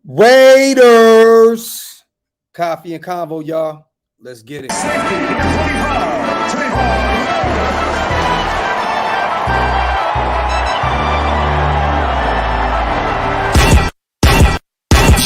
Raiders. Coffee and Convo, y'all. Let's get it.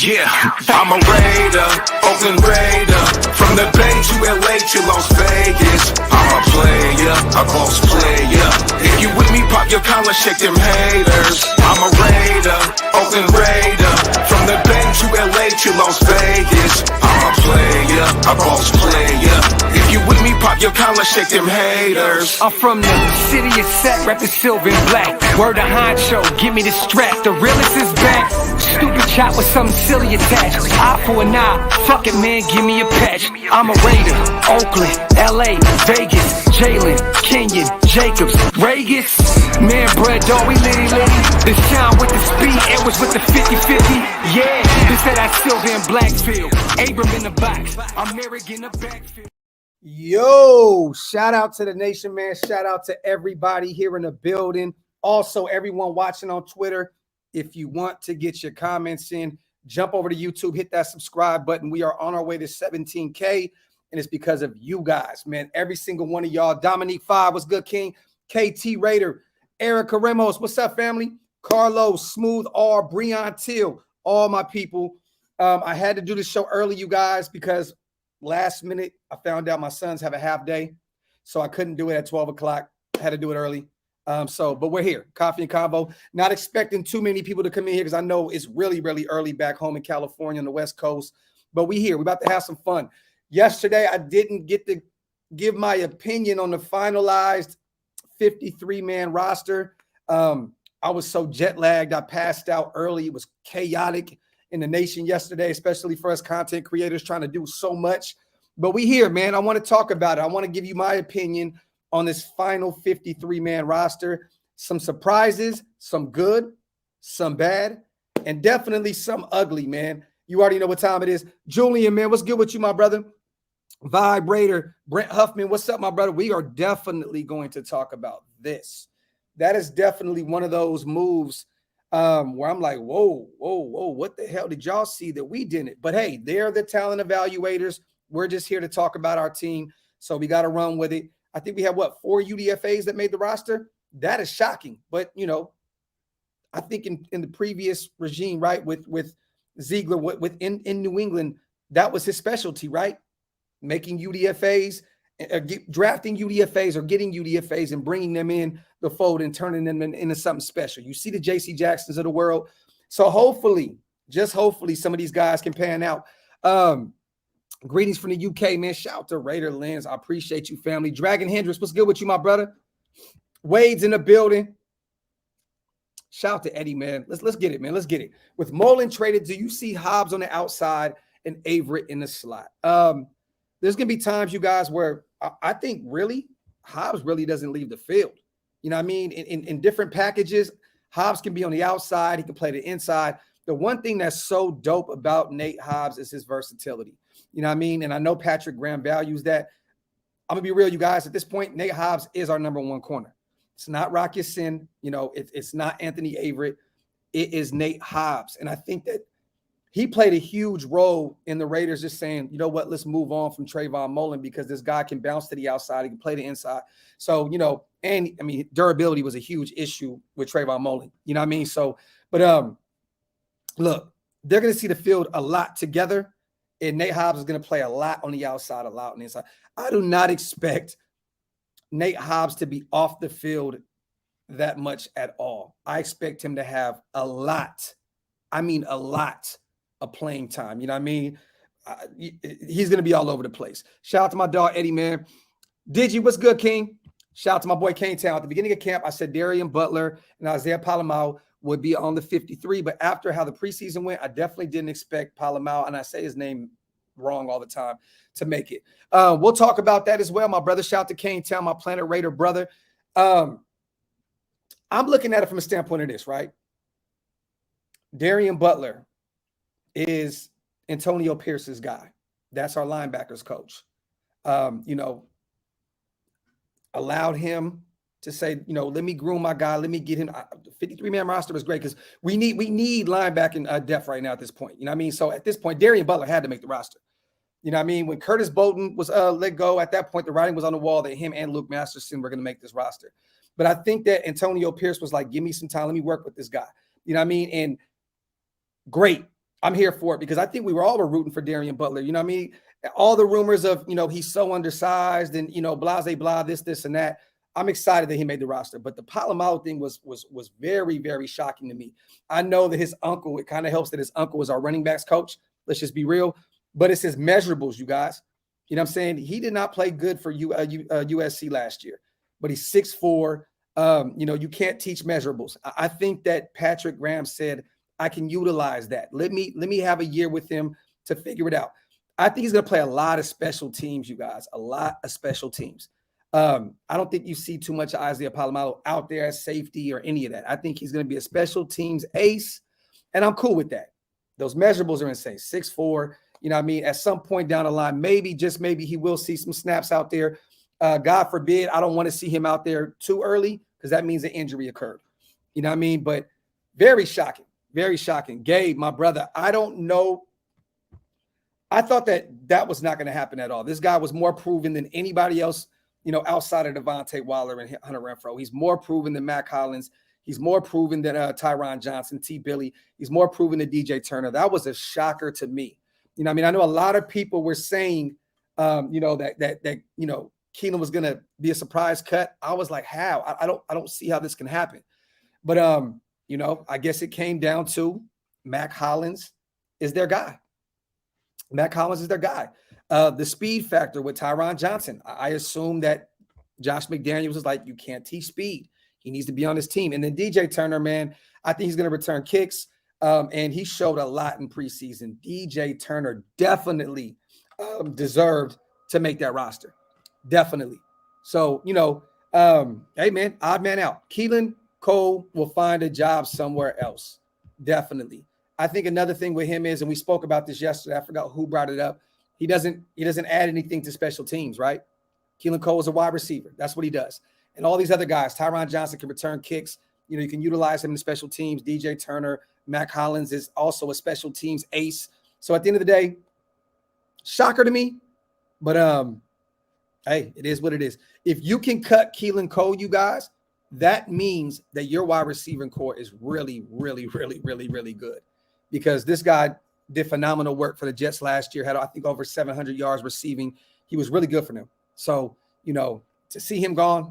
Yeah, I'm a Raider, Oakland Raider. From the Bay to LA to Las Vegas. I'm a player, a boss player. If you with me, pop your collar, shake them haters. I'm a Raider, Oakland Raider. From the Bay to LA to Las Vegas. I'm a player, a boss player. If you with me, pop your collar, shake them haters. I'm from the city of set, rapping silver and black. Word of honcho, give me the strap. The realest is back. Stupid chop with something silly attached. Eye for an eye, fuck it man, give me a patch. I'm a Raider, Oakland, LA, Vegas, Jalen, Kenyon, Jacobs, Regis. Man, bruh, dog, we litty. The shine with the speed, Edwards with the 50-50. Yeah, this that silver and black field. Abram in the box, I'm Merrick in the backfield. Yo, shout out to the nation, man. Shout out to everybody here in the building. Also, everyone watching on Twitter. If you want to get your comments in, jump over to YouTube, hit that subscribe button. We are on our way to 17K, and it's because of you guys, man. Every single one of y'all. Dominique 5, what's good, King? KT Raider, Erica Ramos, what's up, family? Carlos, Smooth R, Breon Till, all my people. I had to do this show early, you guys, because last minute I found out my sons have a half day, so I couldn't do it at 12 o'clock. I had to do it early. But we're here, Coffee and Convo. Not expecting too many people to come in here because I know it's really, really early back home in California on the West Coast. But we here. We're about to have some fun. Yesterday, I didn't get to give my opinion on the finalized 53-man roster. I was so jet lagged. I passed out early. It was chaotic in the nation yesterday, especially for us content creators trying to do so much. But we here, man. I want to talk about it. I want to give you my opinion on this final 53-man roster. Some surprises, some good, some bad, and definitely some ugly, man. You already know what time it is. Julian, man, what's good with you, my brother? Vibrator, Brent Huffman, what's up, my brother? We are definitely going to talk about this. That is definitely one of those moves where I'm like, whoa, what the hell did y'all see that we didn't? But hey, they're the talent evaluators. We're just here to talk about our team, so we got to run with it. I think we have, 4 UDFAs that made the roster? That is shocking. But, I think in the previous regime, right, with Ziegler, in New England, that was his specialty, right? Making UDFAs, drafting UDFAs or getting UDFAs and bringing them in the fold and turning them into something special. You see the J.C. Jacksons of the world. So hopefully, just hopefully, some of these guys can pan out. Greetings from the UK, man. Shout out to Raider Lens. I appreciate you, family. Dragon Hendricks, what's good with you, my brother? Wade's in the building. Shout out to Eddie, man. Let's get it, man. Let's get it. With Mullen traded, do you see Hobbs on the outside and Averett in the slot? There's going to be times, you guys, where I think really Hobbs really doesn't leave the field. You know what I mean? In different packages, Hobbs can be on the outside. He can play the inside. The one thing that's so dope about Nate Hobbs is his versatility. You know what I mean? And I know Patrick Graham values that. I'm going to be real, you guys. At this point, Nate Hobbs is our number one corner. It's not Rocky Sin. It's not Anthony Averett. It is Nate Hobbs. And I think that he played a huge role in the Raiders just saying, you know what, let's move on from Trayvon Mullen because this guy can bounce to the outside. He can play the inside. So, durability was a huge issue with Trayvon Mullen. You know what I mean? So, but look, they're going to see the field a lot together. And Nate Hobbs is going to play a lot on the outside, a lot on the inside. I do not expect Nate Hobbs to be off the field that much at all. I expect him to have a lot of playing time. You know what I mean? He's going to be all over the place. Shout out to my dog, Eddie, man. Digi, what's good, King? Shout out to my boy, Kane Town. At the beginning of camp, I said Darian Butler and Isaiah Palamau would be on the 53. But after how the preseason went, I definitely didn't expect Palamau, and I say his name wrong all the time, to make it. We'll talk about that as well, my brother. Shout out to Kane Town, my Planet Raider brother. I'm looking at it from a standpoint of this, right? Darian Butler is Antonio Pierce's guy. That's our linebackers coach. Allowed him to say, let me groom my guy. Let me get him. 53-man roster is great because we need linebacking depth right now at this point. You know what I mean? So at this point, Darian Butler had to make the roster. You know what I mean? When Curtis Bolton was let go, at that point, the writing was on the wall that him and Luke Masterson were going to make this roster. But I think that Antonio Pierce was like, give me some time. Let me work with this guy. You know what I mean? And great. I'm here for it because I think we all were rooting for Darian Butler. You know what I mean? All the rumors of, he's so undersized and, blase, blah, this, and that. I'm excited that he made the roster. But the Polamalu thing was very, very shocking to me. I know that his uncle, it kind of helps that his uncle is our running backs coach. Let's just be real. But it's his measurables, you guys. You know what I'm saying? He did not play good for USC last year. But he's 6'4". You can't teach measurables. I think that Patrick Graham said, I can utilize that. Let me have a year with him to figure it out. I think he's going to play a lot of special teams, you guys, a lot of special teams. I don't think you see too much of Isaiah Polamalu out there as safety or any of that. I think he's going to be a special teams ace, and I'm cool with that. Those measurables are insane. 6'4", you know what I mean? At some point down the line, maybe, just maybe, he will see some snaps out there. God forbid, I don't want to see him out there too early because that means an injury occurred. You know what I mean? But very shocking. Very shocking. Gabe, my brother, I don't know. I thought that was not going to happen at all. This guy was more proven than anybody else, outside of Devontae Waller and Hunter Renfrow. He's more proven than Mac Hollins. He's more proven than Tyron Johnson, T. Billy. He's more proven than DJ Turner. That was a shocker to me. You know what I mean? I know a lot of people were saying, that Keenum was going to be a surprise cut. I was like, how? I don't see how this can happen. But, I guess it came down to Mac Hollins is their guy. Mac Hollins is their guy. The speed factor with Tyron Johnson. I assume that Josh McDaniels was like, you can't teach speed. He needs to be on his team. And then DJ Turner, man, I think he's going to return kicks. And he showed a lot in preseason. DJ Turner definitely deserved to make that roster. Definitely. So, hey, man, odd man out. Keelan Cole will find a job somewhere else. Definitely. I think another thing with him is, and we spoke about this yesterday, I forgot who brought it up. He doesn't add anything to special teams, right? Keelan Cole is a wide receiver. That's what he does. And all these other guys, Tyron Johnson can return kicks. You can utilize him in special teams. DJ Turner, Mac Hollins is also a special teams ace. So at the end of the day, shocker to me. But hey, it is what it is. If you can cut Keelan Cole, you guys, that means that your wide receiving core is really, really, really, really, really good. Because this guy did phenomenal work for the Jets last year, had, I think, over 700 yards receiving. He was really good for them. So, to see him gone,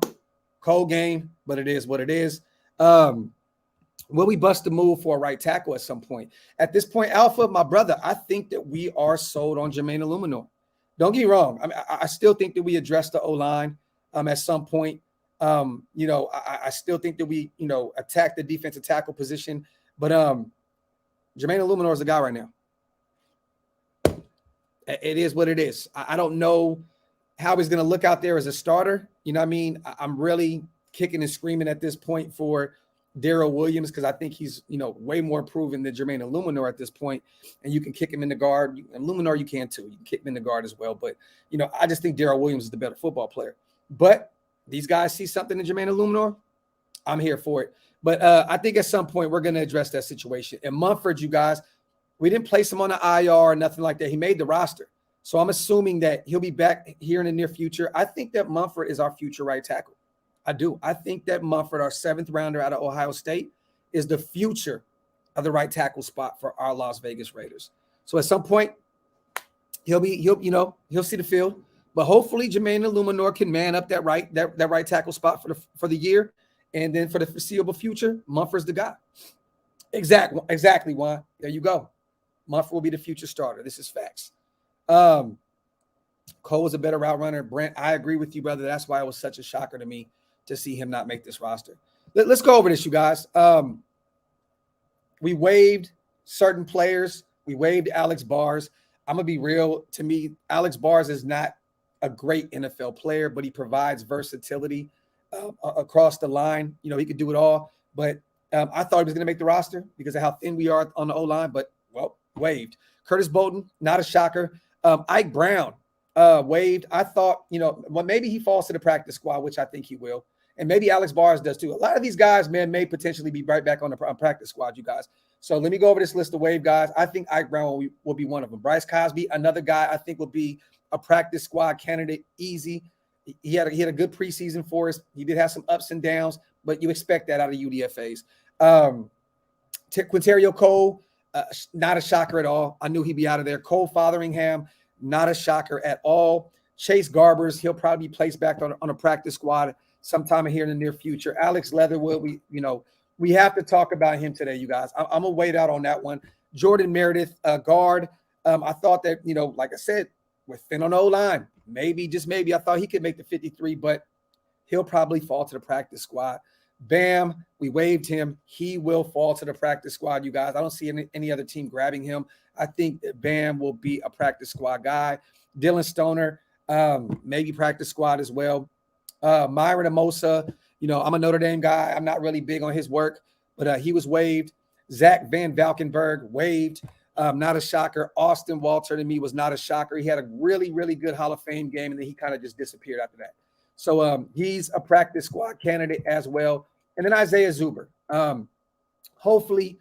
cold game, but it is what it is. Will we bust a move for a right tackle at some point? At this point, Alpha, my brother, I think that we are sold on Jermaine Illuminor. Don't get me wrong. I still think that we address the O-line at some point. I still think that we, attack the defensive tackle position. But Jermaine Illuminor is the guy right now. It is what it is. I don't know how he's going to look out there as a starter. You know what I mean? I'm really kicking and screaming at this point for Darrell Williams because I think he's, way more proven than Jermaine Illuminor at this point. And you can kick him in the guard. And Illuminor, you can too. You can kick him in the guard as well. But, I just think Darrell Williams is the better football player. But these guys see something in Jermaine Illuminor. I'm here for it. But I think at some point we're going to address that situation. And Mumford, you guys, we didn't place him on the IR or nothing like that. He made the roster. So I'm assuming that he'll be back here in the near future. I think that Mumford is our future right tackle. I do. I think that Mumford, our 7th rounder out of Ohio State, is the future of the right tackle spot for our Las Vegas Raiders. So at some point, he'll see the field. But hopefully Jermaine Illuminor can man up that right tackle spot for the year. And then for the foreseeable future, Mumford's the guy. Exactly, Juan. There you go. Mumford will be the future starter. This is facts. Cole is a better route runner. Brent, I agree with you, brother. That's why it was such a shocker to me to see him not make this roster. Let's go over this, you guys. We waived certain players. We waived Alex Bars. I'm going to be real. To me, Alex Bars is not a great NFL player, but he provides versatility across the line. He could do it all. But I thought he was going to make the roster because of how thin we are on the O-line, but, well, waived. Curtis Bolton, not a shocker. Ike Brown, waived. I thought, maybe he falls to the practice squad, which I think he will. And maybe Alex Bars does too. A lot of these guys, man, may potentially be right back on the practice squad, you guys. So let me go over this list of wave guys. I think Ike Brown will be one of them. Bryce Cosby, another guy I think will be a practice squad candidate, easy. He had a good preseason for us. He did have some ups and downs, but you expect that out of UDFAs. Quinterio Cole, not a shocker at all. I knew he'd be out of there. Cole Fotheringham, not a shocker at all. Chase Garbers, he'll probably be placed back on a practice squad sometime here in the near future. Alex Leatherwood, we have to talk about him today, you guys. I'm gonna wait out on that one. Jordan Meredith, guard. I thought that, like I said, with Finn on the O-line, maybe, just maybe, I thought he could make the 53, but he'll probably fall to the practice squad. Bam, we waived him. He will fall to the practice squad, you guys. I don't see any other team grabbing him. I think that Bam will be a practice squad guy. Dylan Stoner, maybe practice squad as well. Myron Amosa, I'm a Notre Dame guy. I'm not really big on his work, but he was waived. Zach Van Valkenburg, waived. Not a shocker. Austin Walter, to me, was not a shocker. He had a really, really good Hall of Fame game, and then he kind of just disappeared after that. So he's a practice squad candidate as well. And then Isaiah Zuber. Hopefully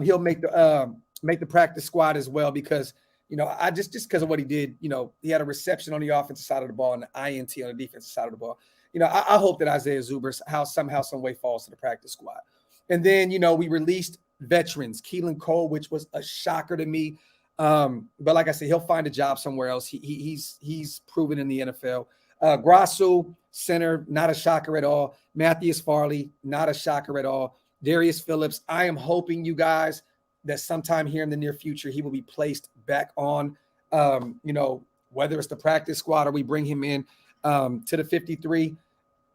he'll make the practice squad as well because, I just because of what he did, he had a reception on the offensive side of the ball and an INT on the defensive side of the ball. I hope that Isaiah Zuber somehow, some way falls to the practice squad. And then, we released veterans, Keelan Cole, which was a shocker to me. But like I said, he'll find a job somewhere else. He's proven in the NFL. Grasu, center, not a shocker at all. Matthias Farley, not a shocker at all. Darius Phillips, I am hoping, you guys, that sometime here in the near future, he will be placed back on, whether it's the practice squad or we bring him in to the 53.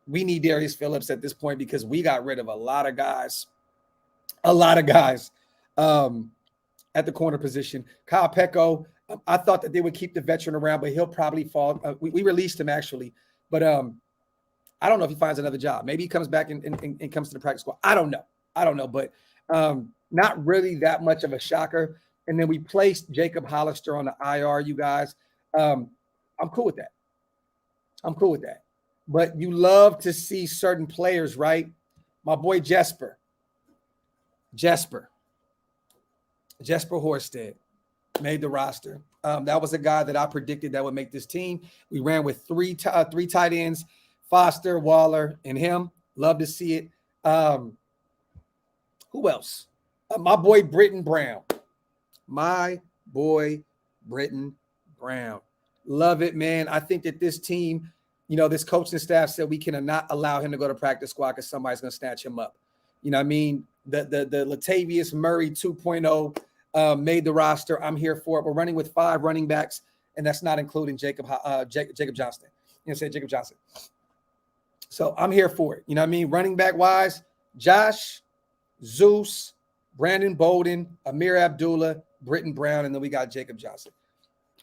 We need Darius Phillips at this point because we got rid of a lot of guys at the corner position. Kyle Pecco, I thought that they would keep the veteran around, but he'll probably fall. We released him actually, but I don't know if he finds another job. Maybe he comes back and comes to the practice squad. I don't know, but not really that much of a shocker. And then we placed Jacob Hollister on the IR, you guys. I'm cool with that. But you love to see certain players, right? My boy Jesper Horsted made the roster. That was a guy that I predicted that would make this team. We ran with three tight ends, Foster, Waller, and him. Love to see it. Who else? My boy Britton Brown. Love it, man. I think that this team, this coaching staff said we cannot allow him to go to practice squad because somebody's going to snatch him up. The Latavius Murray 2.0 made the roster. I'm here for it. We're running with 5 running backs, and that's not including Jacob Johnston. Jacob Johnson. So I'm here for it. Running back wise, Josh, Zeus, Brandon Bolden, Amir Abdullah, Britton Brown, and then we got Jacob Johnson.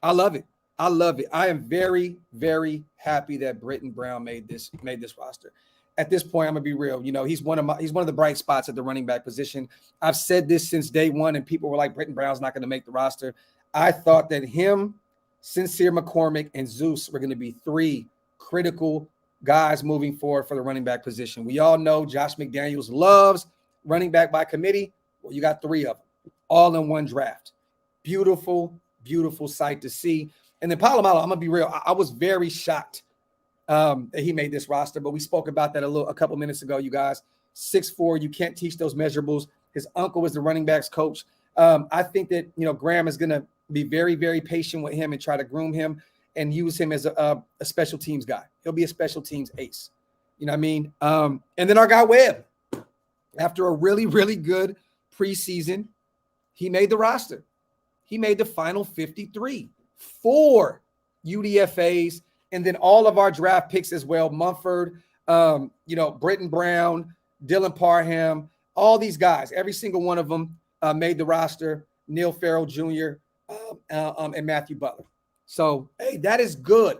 I love it. I am very, very happy that Britton Brown made this roster. At this point, I'm gonna be real. He's one of the bright spots at the running back position. I've said this since day one, and people were like, Britton Brown's not gonna make the roster. I thought that him, Sincere McCormick, and Zeus were gonna be 3 critical guys moving forward for the running back position. We all know Josh McDaniels loves running back by committee. Well, you got 3 of them, all in one draft. Beautiful, beautiful sight to see. And then Palomalo, I'm gonna be real. I was very shocked that he made this roster, but we spoke about that a couple minutes ago, you guys. 6'4", you can't teach those measurables. His uncle was the running backs coach. I think that Graham is gonna be very, very patient with him and try to groom him and use him as a special teams guy. He'll be a special teams ace. And then our guy Webb, after a really, really good preseason, he made the roster. He made the final 53. 4 UDFAs, and then all of our draft picks as well. Mumford, Britton Brown, Dylan Parham, all these guys, every single one of them made the roster. Neil Farrell Jr. And Matthew Butler. So, hey, that is good.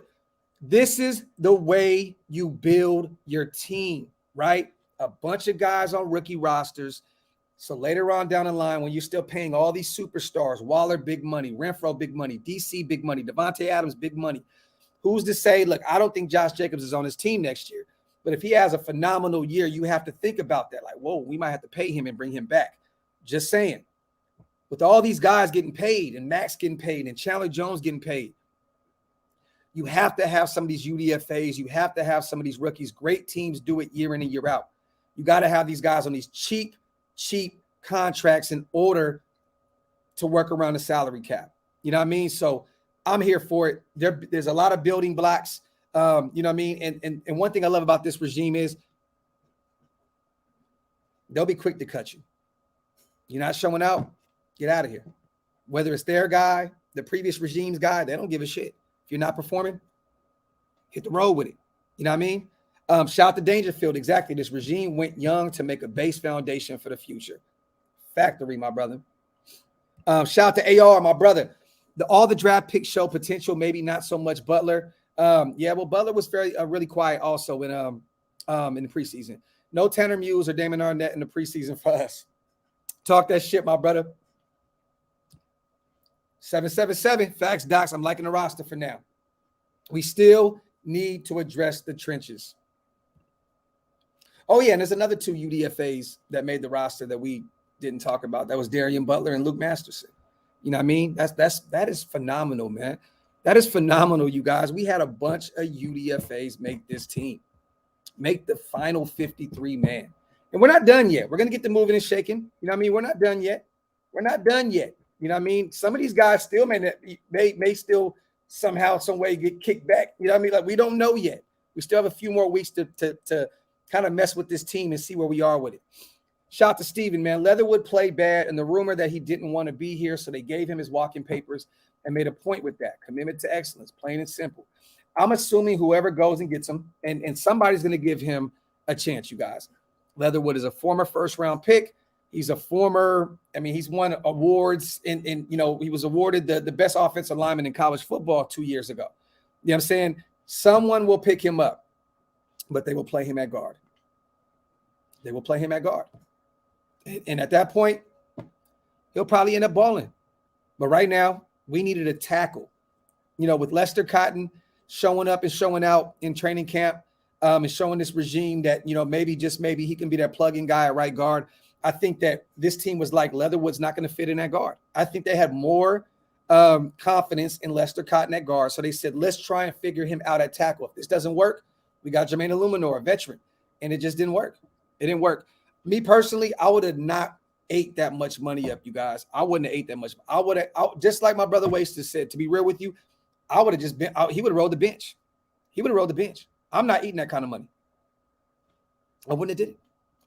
This is the way you build your team, right? A bunch of guys on rookie rosters. So later on down the line, when you're still paying all these superstars, Waller, big money, Renfro, big money, DC, big money, Devontae Adams, big money. Who's to say, look, I don't think Josh Jacobs is on his team next year. But if he has a phenomenal year, you have to think about that. Like, whoa, we might have to pay him and bring him back. Just saying. With all these guys getting paid and Max getting paid and Chandler Jones getting paid, you have to have some of these UDFAs. You have to have some of these rookies. Great teams do it year in and year out. You got to have these guys on these cheap contracts in order to work around the salary cap. You know what I mean? So I'm here for it. There's a lot of building blocks. You know what I mean? And one thing I love about this regime is they'll be quick to cut you. You're not showing out, get out of here. Whether it's their guy, the previous regime's guy, they don't give a shit. If you're not performing, hit the road with it. You know what I mean? Shout out to Dangerfield. Exactly. This regime went young to make a base foundation for the future. Factory, my brother. Shout out to AR, my brother. All the draft picks show potential, maybe not so much Butler. Well, Butler was really quiet also in the preseason. No Tanner Muse or Damon Arnett in the preseason for us. Talk that shit, my brother. 777. Facts, Docs. I'm liking the roster for now. We still need to address the trenches. Oh, yeah, and there's another 2 UDFAs that made the roster that we didn't talk about. That was Darian Butler and Luke Masterson. You know what I mean? That is phenomenal, man. That is phenomenal, you guys. We had a bunch of UDFAs make this team, make the final 53 man. And we're not done yet. We're going to get the moving and shaking. You know what I mean? We're not done yet. We're not done yet. You know what I mean? Some of these guys still may still somehow, some way get kicked back. You know what I mean? Like, we don't know yet. We still have a few more weeks to kind of mess with this team and see where we are with it. Shout out to Steven, man. Leatherwood played bad, and the rumor that he didn't want to be here, so they gave him his walking papers and made a point with that. Commitment to excellence, plain and simple. I'm assuming whoever goes and gets him, and somebody's going to give him a chance, you guys. Leatherwood is a former first-round pick. He's a former, he's won awards, and he was awarded the best offensive lineman in college football 2 years ago. You know what I'm saying? Someone will pick him up, but they will play him at guard. They will play him at guard. And at that point, he'll probably end up balling. But right now, we needed a tackle. With Lester Cotton showing up and showing out in training camp, and showing this regime that, maybe he can be that plug-in guy at right guard. I think that this team was like, Leatherwood's not going to fit in that guard. I think they had more confidence in Lester Cotton at guard. So they said, let's try and figure him out at tackle. If this doesn't work, we got Jermaine Illuminor, a veteran. And it just didn't work. It didn't work. Me personally, I would have not ate that much money up, you guys. I wouldn't have ate that much. I would have, just like my brother Waster said, to be real with you, I would have just been out. He would have rolled the bench. I'm not eating that kind of money. I wouldn't have did it.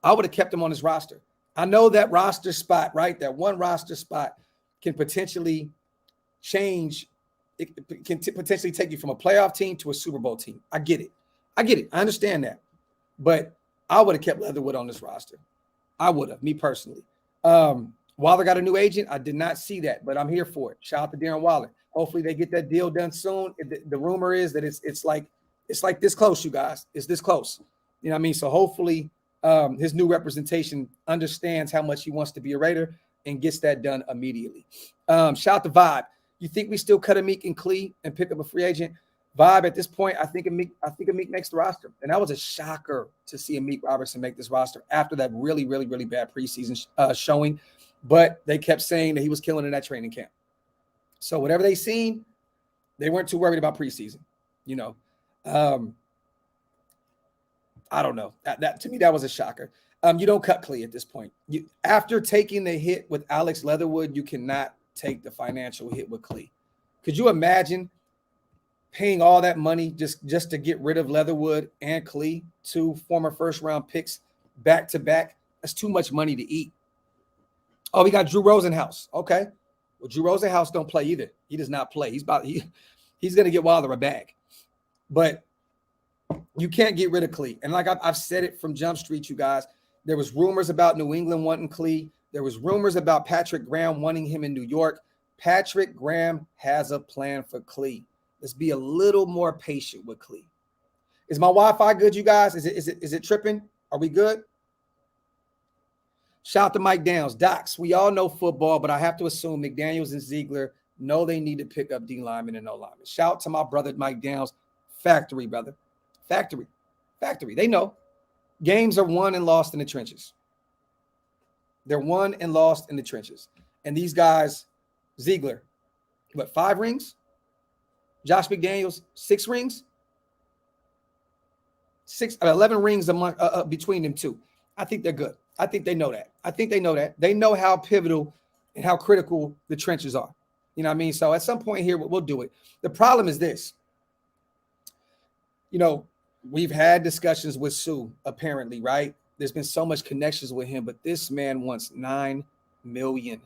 I would have kept him on his roster. I know that roster spot, right? That one roster spot can potentially change. It can potentially take you from a playoff team to a Super Bowl team. I get it. I understand that. But I would have kept Leatherwood on this roster. I would have, me personally. Waller got a new agent. I did not see that, but I'm here for it. Shout out to Darren Waller. Hopefully they get that deal done soon. The rumor is that it's like this close, you guys. It's this close. You know what I mean? So hopefully his new representation understands how much he wants to be a Raider and gets that done immediately. Shout out to Vibe. You think we still cut Amik and Klee and pick up a free agent? Vibe, at this point, I think Amik makes the roster. And that was a shocker to see Amik Robertson make this roster after that really, really, really bad preseason showing. But they kept saying that he was killing in that training camp. So whatever they seen, they weren't too worried about preseason. I don't know. That to me, that was a shocker. You don't cut Klee at this point. After taking the hit with Alex Leatherwood, you cannot take the financial hit with Klee. Could you imagine paying all that money just to get rid of Leatherwood and Klee, 2 former first-round picks back to back? That's too much money to eat. Oh, we got Drew Rosenhaus. Okay. Well, Drew Rosenhaus don't play either. He does not play. He's going to get Wilder a bag. But you can't get rid of Klee. And like I've said it from Jump Street, you guys, there was rumors about New England wanting Klee. There was rumors about Patrick Graham wanting him in New York. Patrick Graham has a plan for Klee. Let's be a little more patient with Klee. Is my Wi-Fi good, you guys? Is it tripping? Are we good? Shout out to Mike Downs. Docs, we all know football, but I have to assume McDaniels and Ziegler know they need to pick up D linemen and O linemen. Shout out to my brother Mike Downs. Factory, brother. Factory. Factory. They know. Games are won and lost in the trenches. They're won and lost in the trenches. And these guys, Ziegler, 5 rings? Josh McDaniels, 6 rings? 11 rings a month between them two. I think they're good. I think they know that. They know how pivotal and how critical the trenches are. You know what I mean? So at some point here, we'll do it. The problem is this. You know, we've had discussions with Sue, apparently, right? There's been so much connections with him, but this man wants $9 million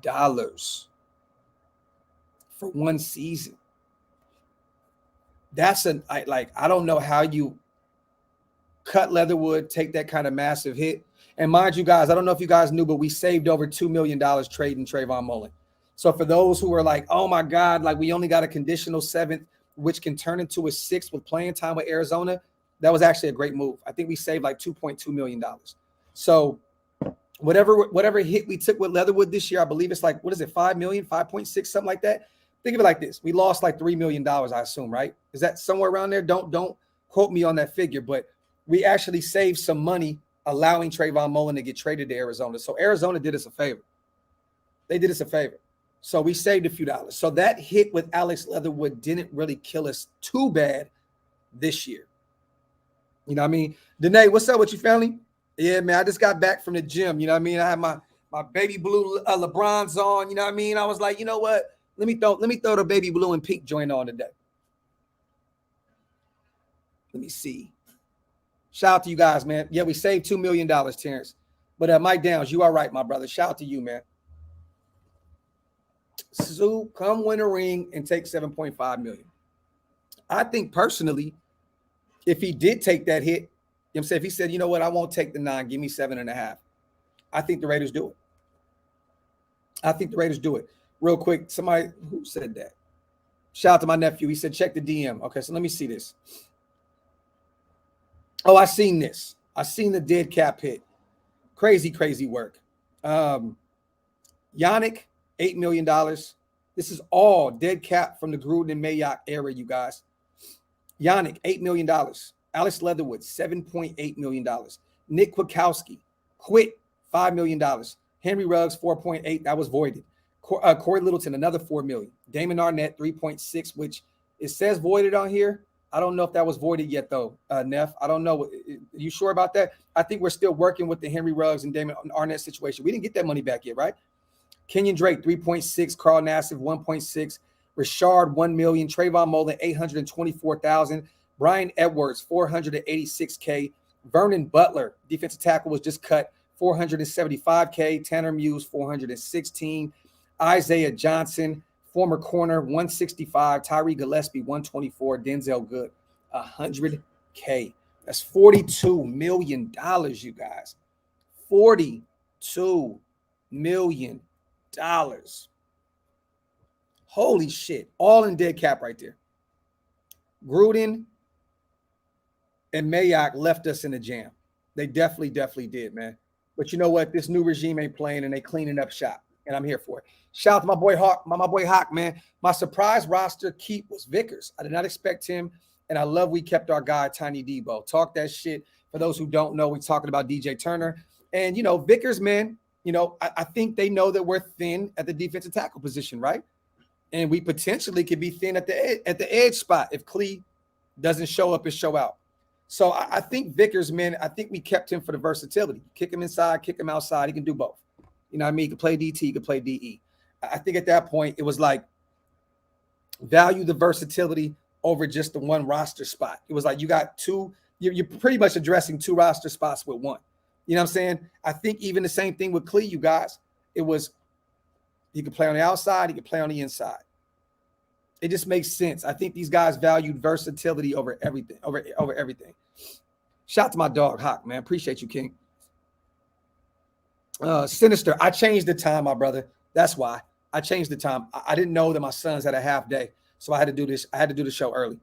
for one season. That's I don't know how you cut Leatherwood, take that kind of massive hit. And mind you guys, I don't know if you guys knew, but we saved over $2 million trading Trayvon Mullen. So for those who are like, oh my God, like we only got a conditional 7th, which can turn into a 6th with playing time with Arizona, that was actually a great move. I think we saved like $2.2 million. So whatever hit we took with Leatherwood this year, I believe it's like, what is it, 5 million, 5.6, something like that. Think of it like this. We lost like $3 million, I assume, right? Is that somewhere around there? Don't quote me on that figure, but we actually saved some money allowing Trayvon Mullen to get traded to Arizona. So Arizona did us a favor. They did us a favor. So we saved a few dollars. So that hit with Alex Leatherwood didn't really kill us too bad this year. You know what I mean? Danae, what's up with you, family? Yeah, man, I just got back from the gym. You know what I mean? I had my baby blue LeBrons on. You know what I mean? I was like, you know what? Let me throw the baby blue and pink joint on today. Let me see. Shout out to you guys, man. Yeah, we saved $2 million, Terrence. But Mike Downs, you are right, my brother. Shout out to you, man. Sue, come win a ring and take $7.5 million. I think personally, if he did take that hit, you know what I'm saying, if he said, you know what, I won't take the 9, give me 7.5. I think the Raiders do it. Real quick, somebody who said that? Shout out to my nephew. He said, check the DM. Okay, so let me see this. Oh, I seen this. I seen the dead cap hit. Crazy work. Yannick, $8 million. This is all dead cap from the Gruden and Mayock era, you guys. Yannick, $8 million. Alex Leatherwood, $7.8 million. Nick Kwiatkowski, quit, $5 million. Henry Ruggs, 4.8. That was voided. Corey Littleton, another $4 million. Damon Arnett, 3.6, which it says voided on here. I don't know if that was voided yet, though, Neff. I don't know. Are you sure about that? I think we're still working with the Henry Ruggs and Damon Arnett situation. We didn't get that money back yet, right? Kenyon Drake, 3.6. Carl Nassif, 1.6. Richard, $1 million. Trayvon Mullen, $824,000. Brian Edwards, $486K. Vernon Butler, defensive tackle, was just cut, $475K. Tanner Muse, $416. Isaiah Johnson, former corner, $165. Tyree Gillespie, $124. Denzel Good, $100K. That's $42 million, you guys. $42 million. Holy shit. All in dead cap right there. Gruden and Mayock left us in the jam. They definitely did, man. But you know what? This new regime ain't playing, and they cleaning up shop, and I'm here for it. Shout out to my boy Hawk, my boy Hawk, man. My surprise roster keep was Vickers. I did not expect him, and I love we kept our guy Tiny Debo. Talk that shit. For those who don't know, we're talking about DJ Turner. And, you know, Vickers, man, you know, I think they know that we're thin at the defensive tackle position, right? And we potentially could be thin at the edge spot if Clee doesn't show up and show out. So I think Vickers, man, I think we kept him for the versatility. Kick him inside, kick him outside. He can do both. You know what I mean? He can play DT, he can play DE. I think at that point, it was like value the versatility over just the one roster spot. It was like you got two, you're pretty much addressing 2 roster spots with one. You know what I'm saying? I think even the same thing with Clee, you guys. It was he could play on the outside, he could play on the inside. It just makes sense. I think these guys valued versatility over everything, over everything. Shout out to my dog, Hawk, man. Appreciate you, King. Sinister, I changed the time, my brother. That's why. I changed the time. I didn't know that my sons had a half day, so I had to do this. I had to do the show early.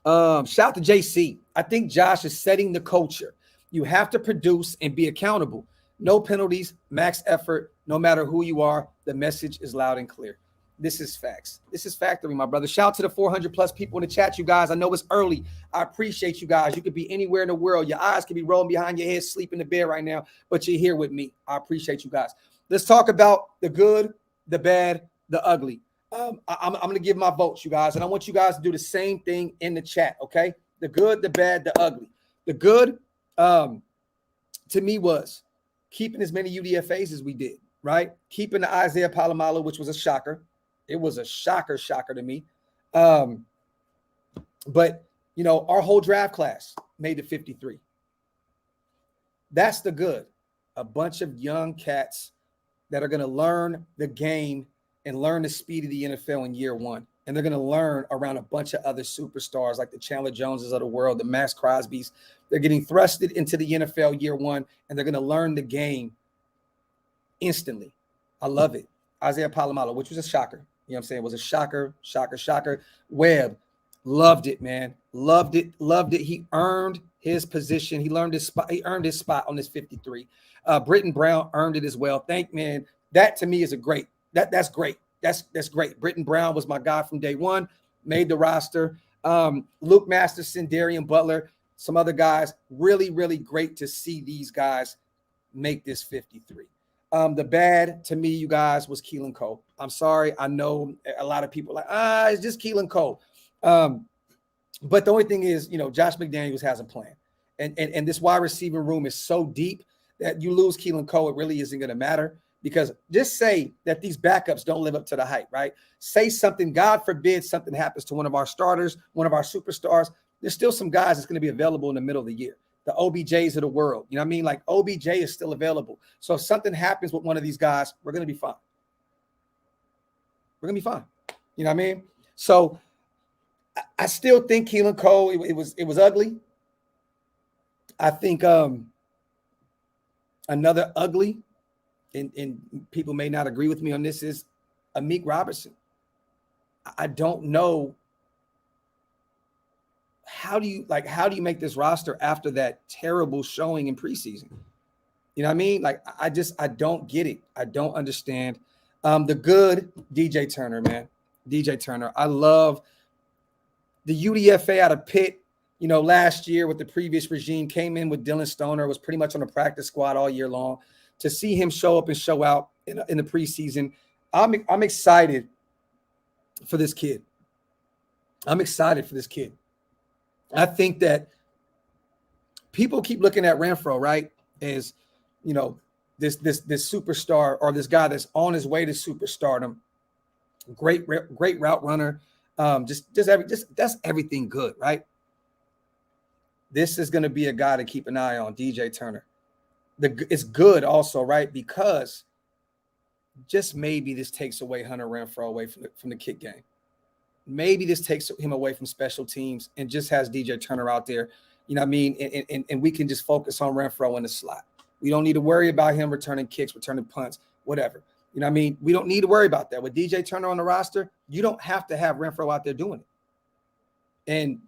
Shout out to JC. I think Josh is setting the culture. You have to produce and be accountable. No penalties, max effort, no matter who you are. The message is loud and clear. This is facts. This is factory, my brother. Shout out to the 400 plus people in the chat, you guys. I know it's early. I appreciate you guys. You could be anywhere in the world. Your eyes could be rolling behind your head, sleep in the bed right now, but you're here with me. I appreciate you guys. Let's talk about the good, the bad, the ugly. I'm going to give my votes, you guys, and I want you guys to do the same thing in the chat, okay? The good, the bad, the ugly. The good, to me, was keeping as many UDFAs as we did, right? Keeping the Isaiah Palomalo, which was a shocker. It was a shocker to me. But, you know, our whole draft class made the 53. That's the good. A bunch of young cats that are going to learn the game and learn the speed of the NFL in year one. And they're going to learn around a bunch of other superstars like the Chandler Joneses of the world, the Max Crosbys. They're getting thrusted into the NFL year one, and they're going to learn the game instantly. I love it. Isaiah Palomalo, which was a shocker. You know what I'm saying? It was a shocker. Webb, loved it, man. Loved it. He earned his position. He earned his spot on this 53. Britton Brown earned it as well. Man. That to me is a great. That's great. That's great. Britton Brown was my guy from day one, made the roster. Luke Masterson, Darian Butler, some other guys. Really, really great to see these guys make this 53. The bad to me, you guys, was Keelan Cole. I'm sorry. I know a lot of people are like, it's just Keelan Cole. But the only thing is, you know, Josh McDaniels has a plan. And this wide receiving room is so deep that you lose Keelan Cole, it really isn't going to matter. Because just say that these backups don't live up to the hype, right? Say something, God forbid, something happens to one of our starters, one of our superstars. There's still some guys that's going to be available in the middle of the year. The OBJs of the world. You know what I mean? Like OBJ is still available. So if something happens with one of these guys, we're going to be fine. We're going to be fine. You know what I mean? So I still think Keelan Cole, it was ugly. I think another ugly, and people may not agree with me on this, is Amik Robertson. I don't know. How do you make this roster after that terrible showing in preseason? You know what I mean? Like, I don't get it. I don't understand. The good, DJ Turner, man. DJ Turner. I love the UDFA out of Pitt, you know, last year with the previous regime, came in with Dylan Stoner, was pretty much on the practice squad all year long. To see him show up and show out in the preseason, I'm excited for this kid. I'm excited for this kid. I think that people keep looking at Renfro, right, as, you know, this superstar, or this guy that's on his way to superstardom. Great route runner. Just that's everything good, right? This is going to be a guy to keep an eye on, DJ Turner. It's good also, right? Because just maybe this takes away Hunter Renfrow away from the kick game. Maybe this takes him away from special teams and just has DJ Turner out there, you know what I mean? And we can just focus on Renfrow in the slot. We don't need to worry about him returning kicks, returning punts, whatever. You know what I mean? We don't need to worry about that. With DJ Turner on the roster, you don't have to have Renfrow out there doing it. And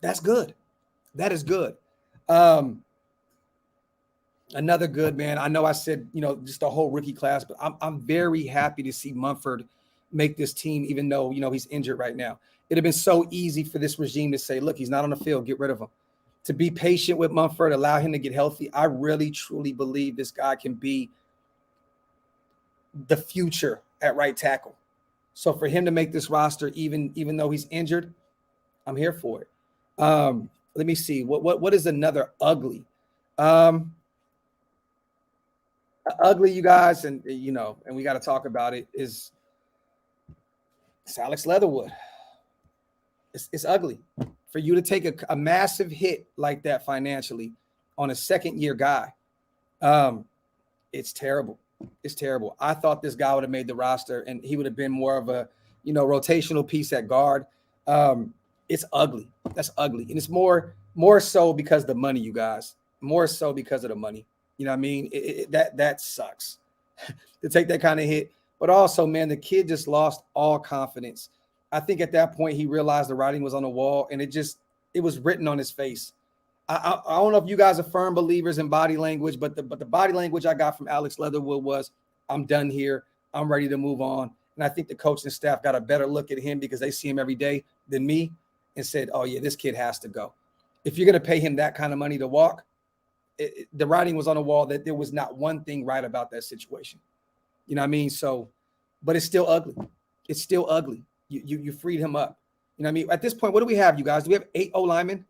that's good. That is good. Another good, man. I know I said, you know, just the whole rookie class, but I'm very happy to see Mumford make this team, even though, you know, he's injured right now. It'd have been so easy for this regime to say, look, he's not on the field, get rid of him. To be patient with Mumford, allow him to get healthy. I really, truly believe this guy can be the future at right tackle. So for him to make this roster, even though he's injured, I'm here for it. Let me see. What is another ugly? Ugly, you guys, and you know, and we got to talk about it, it's Alex Leatherwood. It's ugly for you to take a massive hit like that financially on a second-year guy. It's terrible. It's terrible. I thought this guy would have made the roster, and he would have been more of a, you know, rotational piece at guard. It's ugly. That's ugly, and it's more so because of the money, you guys. More so because of the money. You know what I mean? That sucks to take that kind of hit. But also, man, the kid just lost all confidence. I think at that point he realized the writing was on the wall, and it was written on his face. I don't know if you guys are firm believers in body language, but the body language I got from Alex Leatherwood was, I'm done here. I'm ready to move on. And I think the coaching staff got a better look at him because they see him every day than me and said, oh, yeah, this kid has to go. If you're going to pay him that kind of money to walk, the writing was on the wall that there was not one thing right about that situation. You know what I mean? So, but it's still ugly. It's still ugly. You freed him up. You know what I mean? At this point, what do we have, you guys? Do we have 8 O-linemen?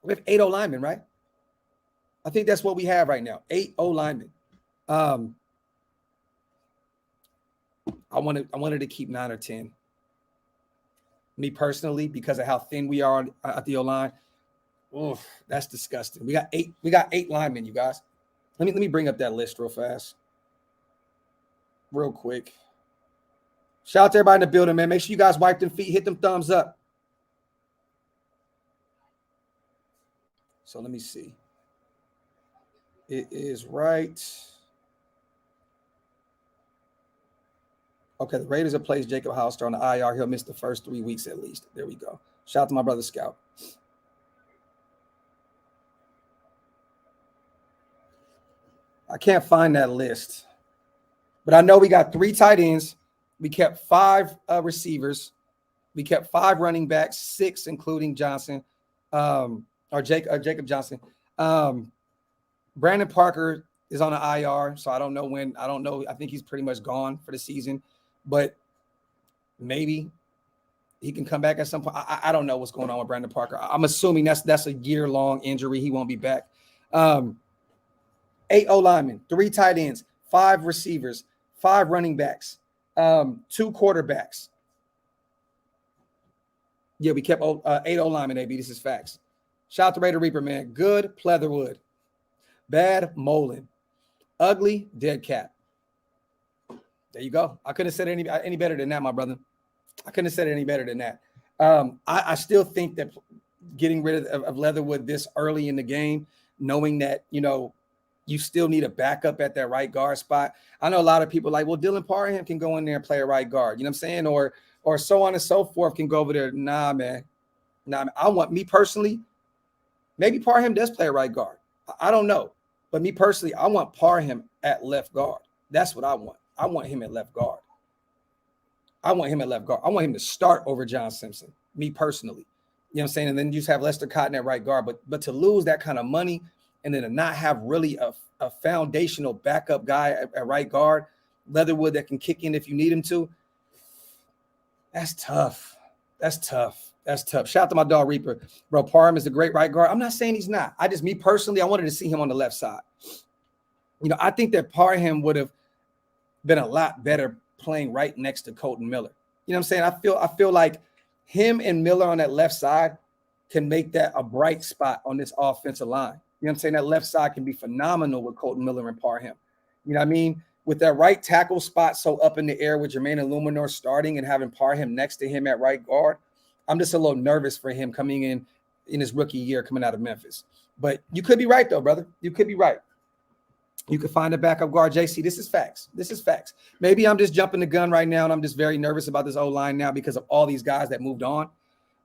We have 8 O-linemen, right? I think that's what we have right now. 8 O-linemen. I wanted to keep 9 or 10. Me personally, because of how thin we are at the O-line. Oh, that's disgusting. We got 8 linemen, you guys. Let me bring up that list real fast. Real quick. Shout out to everybody in the building, man. Make sure you guys wipe them feet, hit them thumbs up. So let me see. It is right. Okay, the Raiders have placed Jacob Hollister on the IR. He'll miss the first 3 weeks at least. There we go. Shout out to my brother Scout. I can't find that list. But I know we got 3 tight ends. We kept 5 receivers. We kept 5 running backs, 6 including Johnson, or Jacob Johnson. Brandon Parker is on the IR, so I don't know when. I don't know. I think he's pretty much gone for the season, but maybe he can come back at some point. I don't know what's going on with Brandon Parker. I'm assuming that's a year-long injury. He won't be back. 8 O-linemen, 3 tight ends, 5 receivers, 5 running backs, 2 quarterbacks. Yeah, we kept 8 O-linemen, AB. This is facts. Shout out to Raider Reaper, man. Good, Leatherwood. Bad, Molin. Ugly, Dead Cat. There you go. I couldn't have said it any better than that, my brother. I couldn't have said it any better than that. I still think that getting rid of Leatherwood this early in the game, knowing that, you still need a backup at that right guard spot. I know a lot of people like, well, Dylan Parham can go in there and play a right guard. You know what I'm saying? Or so on and so forth can go over there. Nah, man. I want, me personally, maybe Parham does play a right guard. I don't know. But me personally, I want Parham at left guard. That's what I want. I want him at left guard. I want him to start over John Simpson, me personally. You know what I'm saying? And then you just have Lester Cotton at right guard. But to lose that kind of money and then to not have really a foundational backup guy at right guard, Leatherwood that can kick in if you need him to, that's tough. That's tough. Shout out to my dog Reaper. Bro, Parham is a great right guard. I'm not saying he's not. Me personally, I wanted to see him on the left side. I think that Parham would have been a lot better playing right next to Colton Miller. You know what I'm saying? I feel like him and Miller on that left side can make that a bright spot on this offensive line. You know what I'm saying? That left side can be phenomenal with Colton Miller and Parham. You know what I mean? With that right tackle spot so up in the air with Jermaine Illuminor starting and having Parham next to him at right guard, I'm just a little nervous for him coming in his rookie year coming out of Memphis. But you could be right, though, brother. You could be right. You could find a backup guard. JC, this is facts. Maybe I'm just jumping the gun right now, and I'm just very nervous about this O-line now because of all these guys that moved on.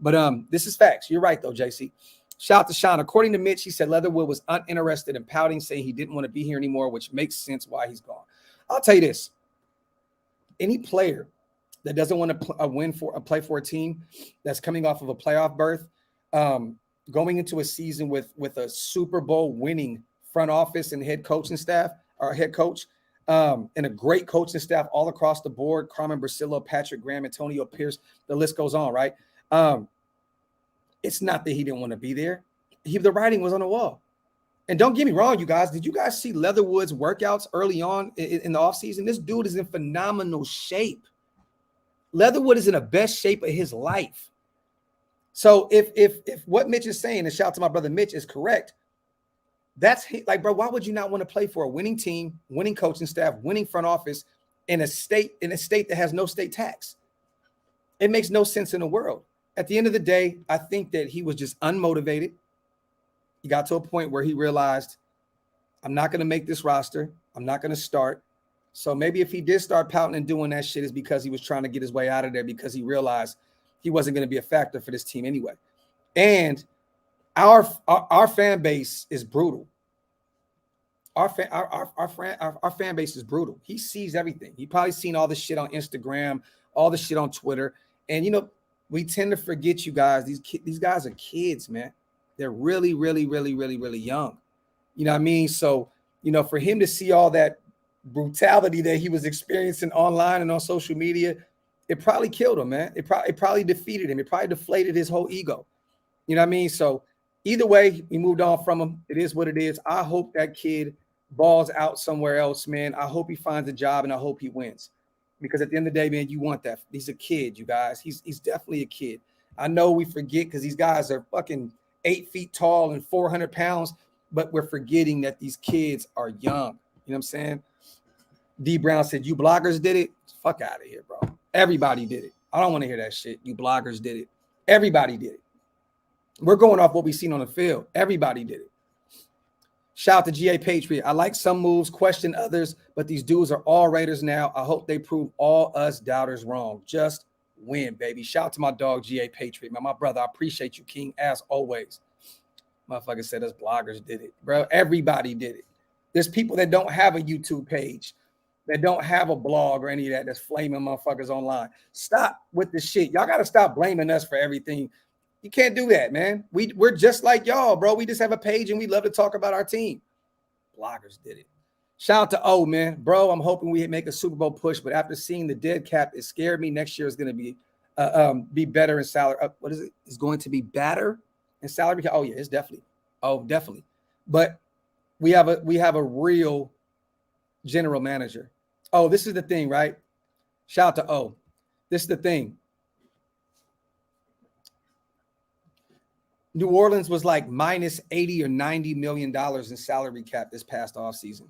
But this is facts. You're right, though, JC. Shout out to Sean. According to Mitch, he said Leatherwood was uninterested and pouting, saying he didn't want to be here anymore, which makes sense why he's gone. I'll tell you this. Any player that doesn't want to play for a team that's coming off of a playoff berth, going into a season with a Super Bowl winning front office and head coaching staff, or head coach, and a great coaching staff all across the board, Carmen Brasillo, Patrick Graham, Antonio Pierce, the list goes on, right? It's not that he didn't want to be there. The writing was on the wall. And don't get me wrong, you guys. Did you guys see Leatherwood's workouts early on in the offseason? This dude is in phenomenal shape. Leatherwood is in the best shape of his life. So if what Mitch is saying, and shout out to my brother Mitch, is correct, that's like, bro, why would you not want to play for a winning team, winning coaching staff, winning front office in a state that has no state tax? It makes no sense in the world. At the end of the day, I think that he was just unmotivated. He got to a point where he realized, I'm not going to make this roster. I'm not going to start. So maybe if he did start pouting and doing that shit, is because he was trying to get his way out of there because he realized he wasn't going to be a factor for this team anyway. And our fan base is brutal. our fan base is brutal. He sees everything. He probably seen all the shit on Instagram, all the shit on Twitter. And, you know, we tend to forget, you guys, these guys are kids, man. They're really, really, really, really, really young. You know what I mean? So, you know, for him to see all that brutality that he was experiencing online and on social media, it probably killed him, man. It probably defeated him. It probably deflated his whole ego. You know what I mean? So either way, we moved on from him. It is what it is. I hope that kid balls out somewhere else, man. I hope he finds a job and I hope he wins. Because at the end of the day, man, you want that. He's a kid, you guys. He's definitely a kid. I know we forget because these guys are fucking 8 feet tall and 400 pounds, but we're forgetting that these kids are young. You know what I'm saying? D Brown said, you bloggers did it? Fuck out of here, bro. Everybody did it. I don't want to hear that shit. You bloggers did it. Everybody did it. We're going off what we've seen on the field. Everybody did it. Shout out to GA Patriot. I like some moves, question others, but these dudes are all Raiders now. I hope they prove all us doubters wrong. Just win, baby. Shout out to my dog, GA Patriot. Man, my brother, I appreciate you, King, as always. Motherfucker said us bloggers did it. Bro, everybody did it. There's people that don't have a YouTube page, that don't have a blog or any of that, that's flaming motherfuckers online. Stop with the shit. Y'all got to stop blaming us for everything. You can't do that, man. We're just like y'all, bro. We just have a page and we love to talk about our team. Bloggers did it. Shout out to O, man. Bro, I'm hoping we make a Super Bowl push, but after seeing the dead cap, it scared me. Next year is going to be better in salary. What is it? It's going to be better in salary. Oh, yeah, it's definitely. Oh, definitely. But we have a real general manager. Oh, this is the thing, right? Shout out to O. This is the thing. New Orleans was like minus $80 or $90 million in salary cap this past offseason.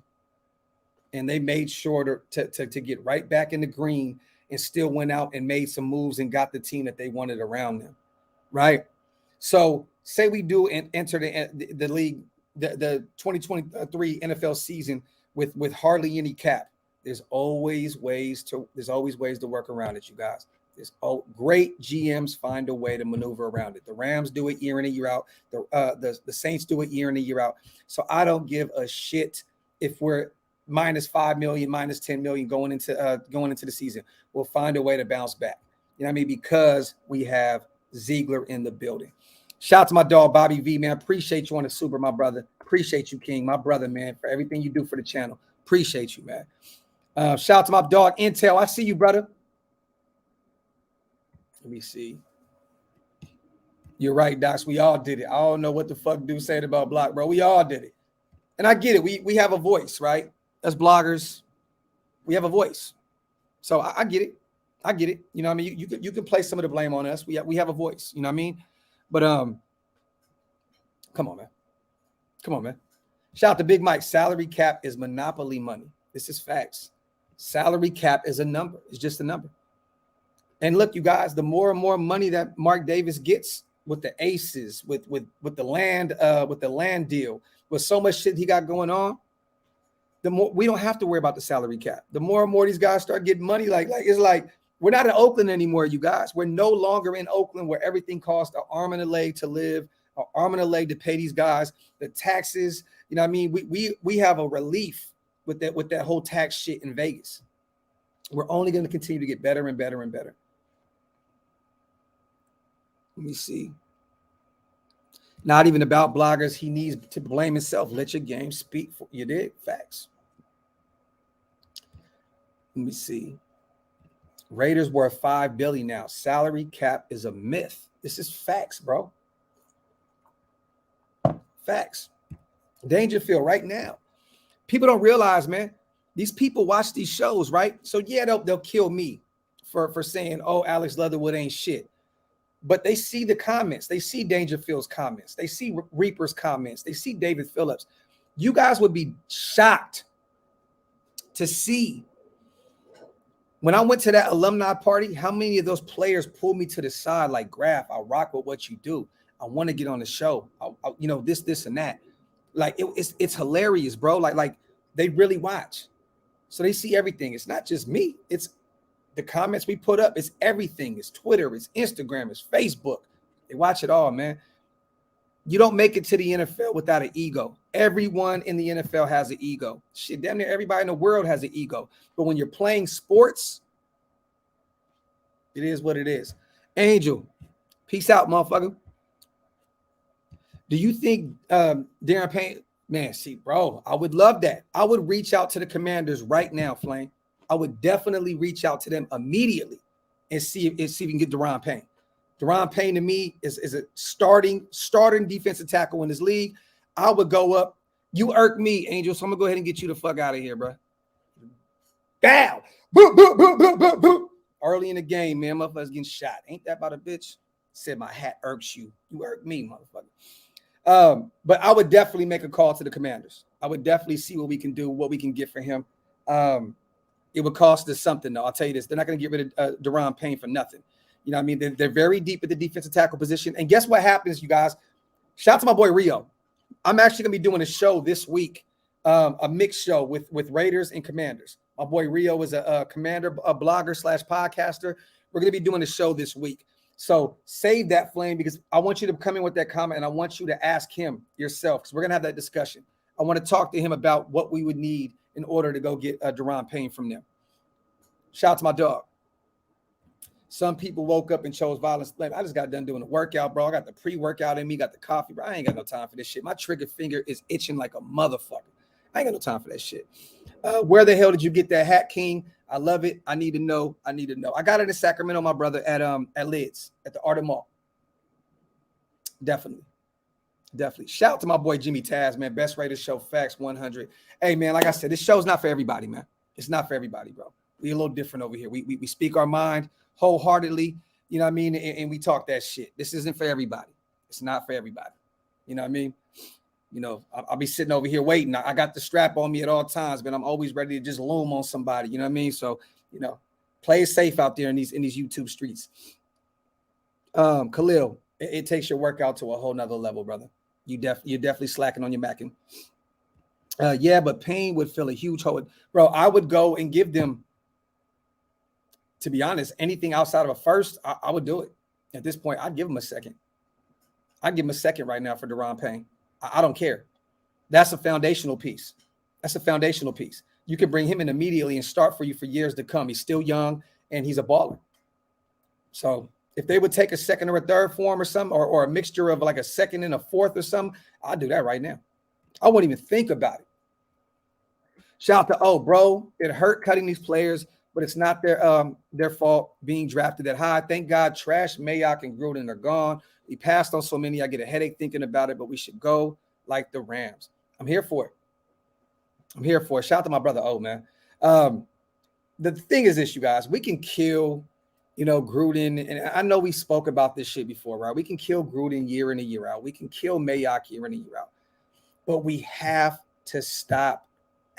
And they made sure to get right back in the green and still went out and made some moves and got the team that they wanted around them. Right? So say we do and enter the league, the 2023 NFL season with hardly any cap. There's always ways to work around it, you guys. There's great GMs find a way to maneuver around it. The Rams do it year in and year out. The Saints do it year in and year out. So I don't give a shit if we're minus 5 million, minus 10 million going into the season. We'll find a way to bounce back. You know what I mean? Because we have Ziegler in the building. Shout out to my dog Bobby V, man. Appreciate you on the super, my brother. Appreciate you, King, my brother, man, for everything you do for the channel. Appreciate you, man. Shout out to my dog Intel. I see you, brother. Let me see. You're right, Docs. We all did it. I don't know what the fuck dude said about block, bro. We all did it. And I get it. We have a voice, right? As bloggers, we have a voice. So I get it. I get it. You know what I mean? You can place some of the blame on us. We have a voice. You know what I mean? But come on, man. Come on, man. Shout out to Big Mike. Salary cap is monopoly money. This is facts. Salary cap is a number. It's just a number. And look, you guys, the more and more money that Mark Davis gets with the aces, with the land deal, with so much shit he got going on, the more we don't have to worry about the salary cap. The more and more these guys start getting money, like it's like we're not in Oakland anymore, you guys. We're no longer in Oakland where everything costs an arm and a leg to live, an arm and a leg to pay these guys, the taxes. You know what I mean? We have a relief with that whole tax shit in Vegas. We're only going to continue to get better and better and better. Let me see. Not even about bloggers. He needs to blame himself. Let your game speak for you. Did facts. Let me see. Raiders worth $5 billion now. Salary cap is a myth. This is facts, bro. Facts. Dangerfield right now. People don't realize, man. These people watch these shows, right? So yeah, they'll kill me for saying, "Oh, Alex Leatherwood ain't shit." But they see the comments. They see Dangerfield's comments. They see Reaper's comments. They see David Phillips. You guys would be shocked to see when I went to that alumni party, how many of those players pulled me to the side like, Graphk, I rock with what you do. I want to get on the show. This and that. Like it's hilarious, bro. Like they really watch. So they see everything. It's not just me. It's the comments we put up. It's everything. It's Twitter. It's Instagram. It's Facebook. They watch it all, man. You don't make it to the NFL without an ego. Everyone in the NFL has an ego. Shit, damn near everybody in the world has an ego. But when you're playing sports, it is what it is. Angel, peace out, motherfucker. Do you think Darren Payne? Man, see, bro, I would love that. I would reach out to the Commanders right now, Flame. I would definitely reach out to them immediately and see if we can get Daron Payne. Daron Payne to me is a starting defensive tackle in this league. I would go up. You irk me, Angel, so I'm gonna go ahead and get you the fuck out of here, bro. Bow. Boop, boop, boop, boop, boop, boop. Early in the game, man, motherfuckers getting shot. Ain't that about a bitch? Said my hat irks you. You irk me, motherfucker. But I would definitely make a call to the Commanders. I would definitely see what we can do, what we can get for him. It would cost us something, though. I'll tell you this. They're not going to get rid of Daron Payne for nothing. You know what I mean? They're very deep at the defensive tackle position. And guess what happens, you guys? Shout out to my boy Rio. I'm actually going to be doing a show this week, a mixed show with Raiders and Commanders. My boy Rio is a commander, a blogger / podcaster. We're going to be doing a show this week. So save that, Flame, because I want you to come in with that comment and I want you to ask him yourself because we're going to have that discussion. I want to talk to him about what we would need in order to go get Daron Payne from them. Shout out to my dog. Some people woke up and chose violence. I just got done doing a workout, bro. I got the pre-workout in me, got the coffee, bro. I ain't got no time for this shit. My trigger finger is itching like a motherfucker. I ain't got no time for that shit. Where the hell did you get that hat, King? I love it. I need to know. I got it in Sacramento, my brother, at Lids, at the Art Mall. Definitely. Shout out to my boy Jimmy Taz, man. Best rated show, Facts 100. Hey, man, like I said, this show's not for everybody, man. It's not for everybody, bro. We a little different over here. We speak our mind wholeheartedly, you know what I mean? And we talk that shit. This isn't for everybody. It's not for everybody. You know what I mean? You know, I'll be sitting over here waiting. I got the strap on me at all times, but I'm always ready to just loom on somebody. You know what I mean? So, you know, play it safe out there in these YouTube streets. Khalil, it takes your workout to a whole nother level, brother. You're definitely slacking on your macking. Yeah, but Payne would fill a huge hole. Bro, I would go and give them, to be honest, anything outside of a first, I would do it. At this point, I'd give him a second. I'd give him a second right now for Daron Payne. I don't care. That's a foundational piece. You can bring him in immediately and start for you for years to come. He's still young and he's a baller. So if they would take a second or a third form or something, or a mixture of like a second and a fourth or something, I'll do that right now. I wouldn't even think about it. Shout out to, bro, it hurt cutting these players, but it's not their fault being drafted that high. Thank God Trash, Mayock, and Gruden are gone. We passed on so many. I get a headache thinking about it, but we should go like the Rams. I'm here for it. Shout out to my brother, man. The thing is this, you guys, we can kill, Gruden. And I know we spoke about this shit before, right? We can kill Gruden year in and year out. We can kill Mayock year in and year out. But we have to stop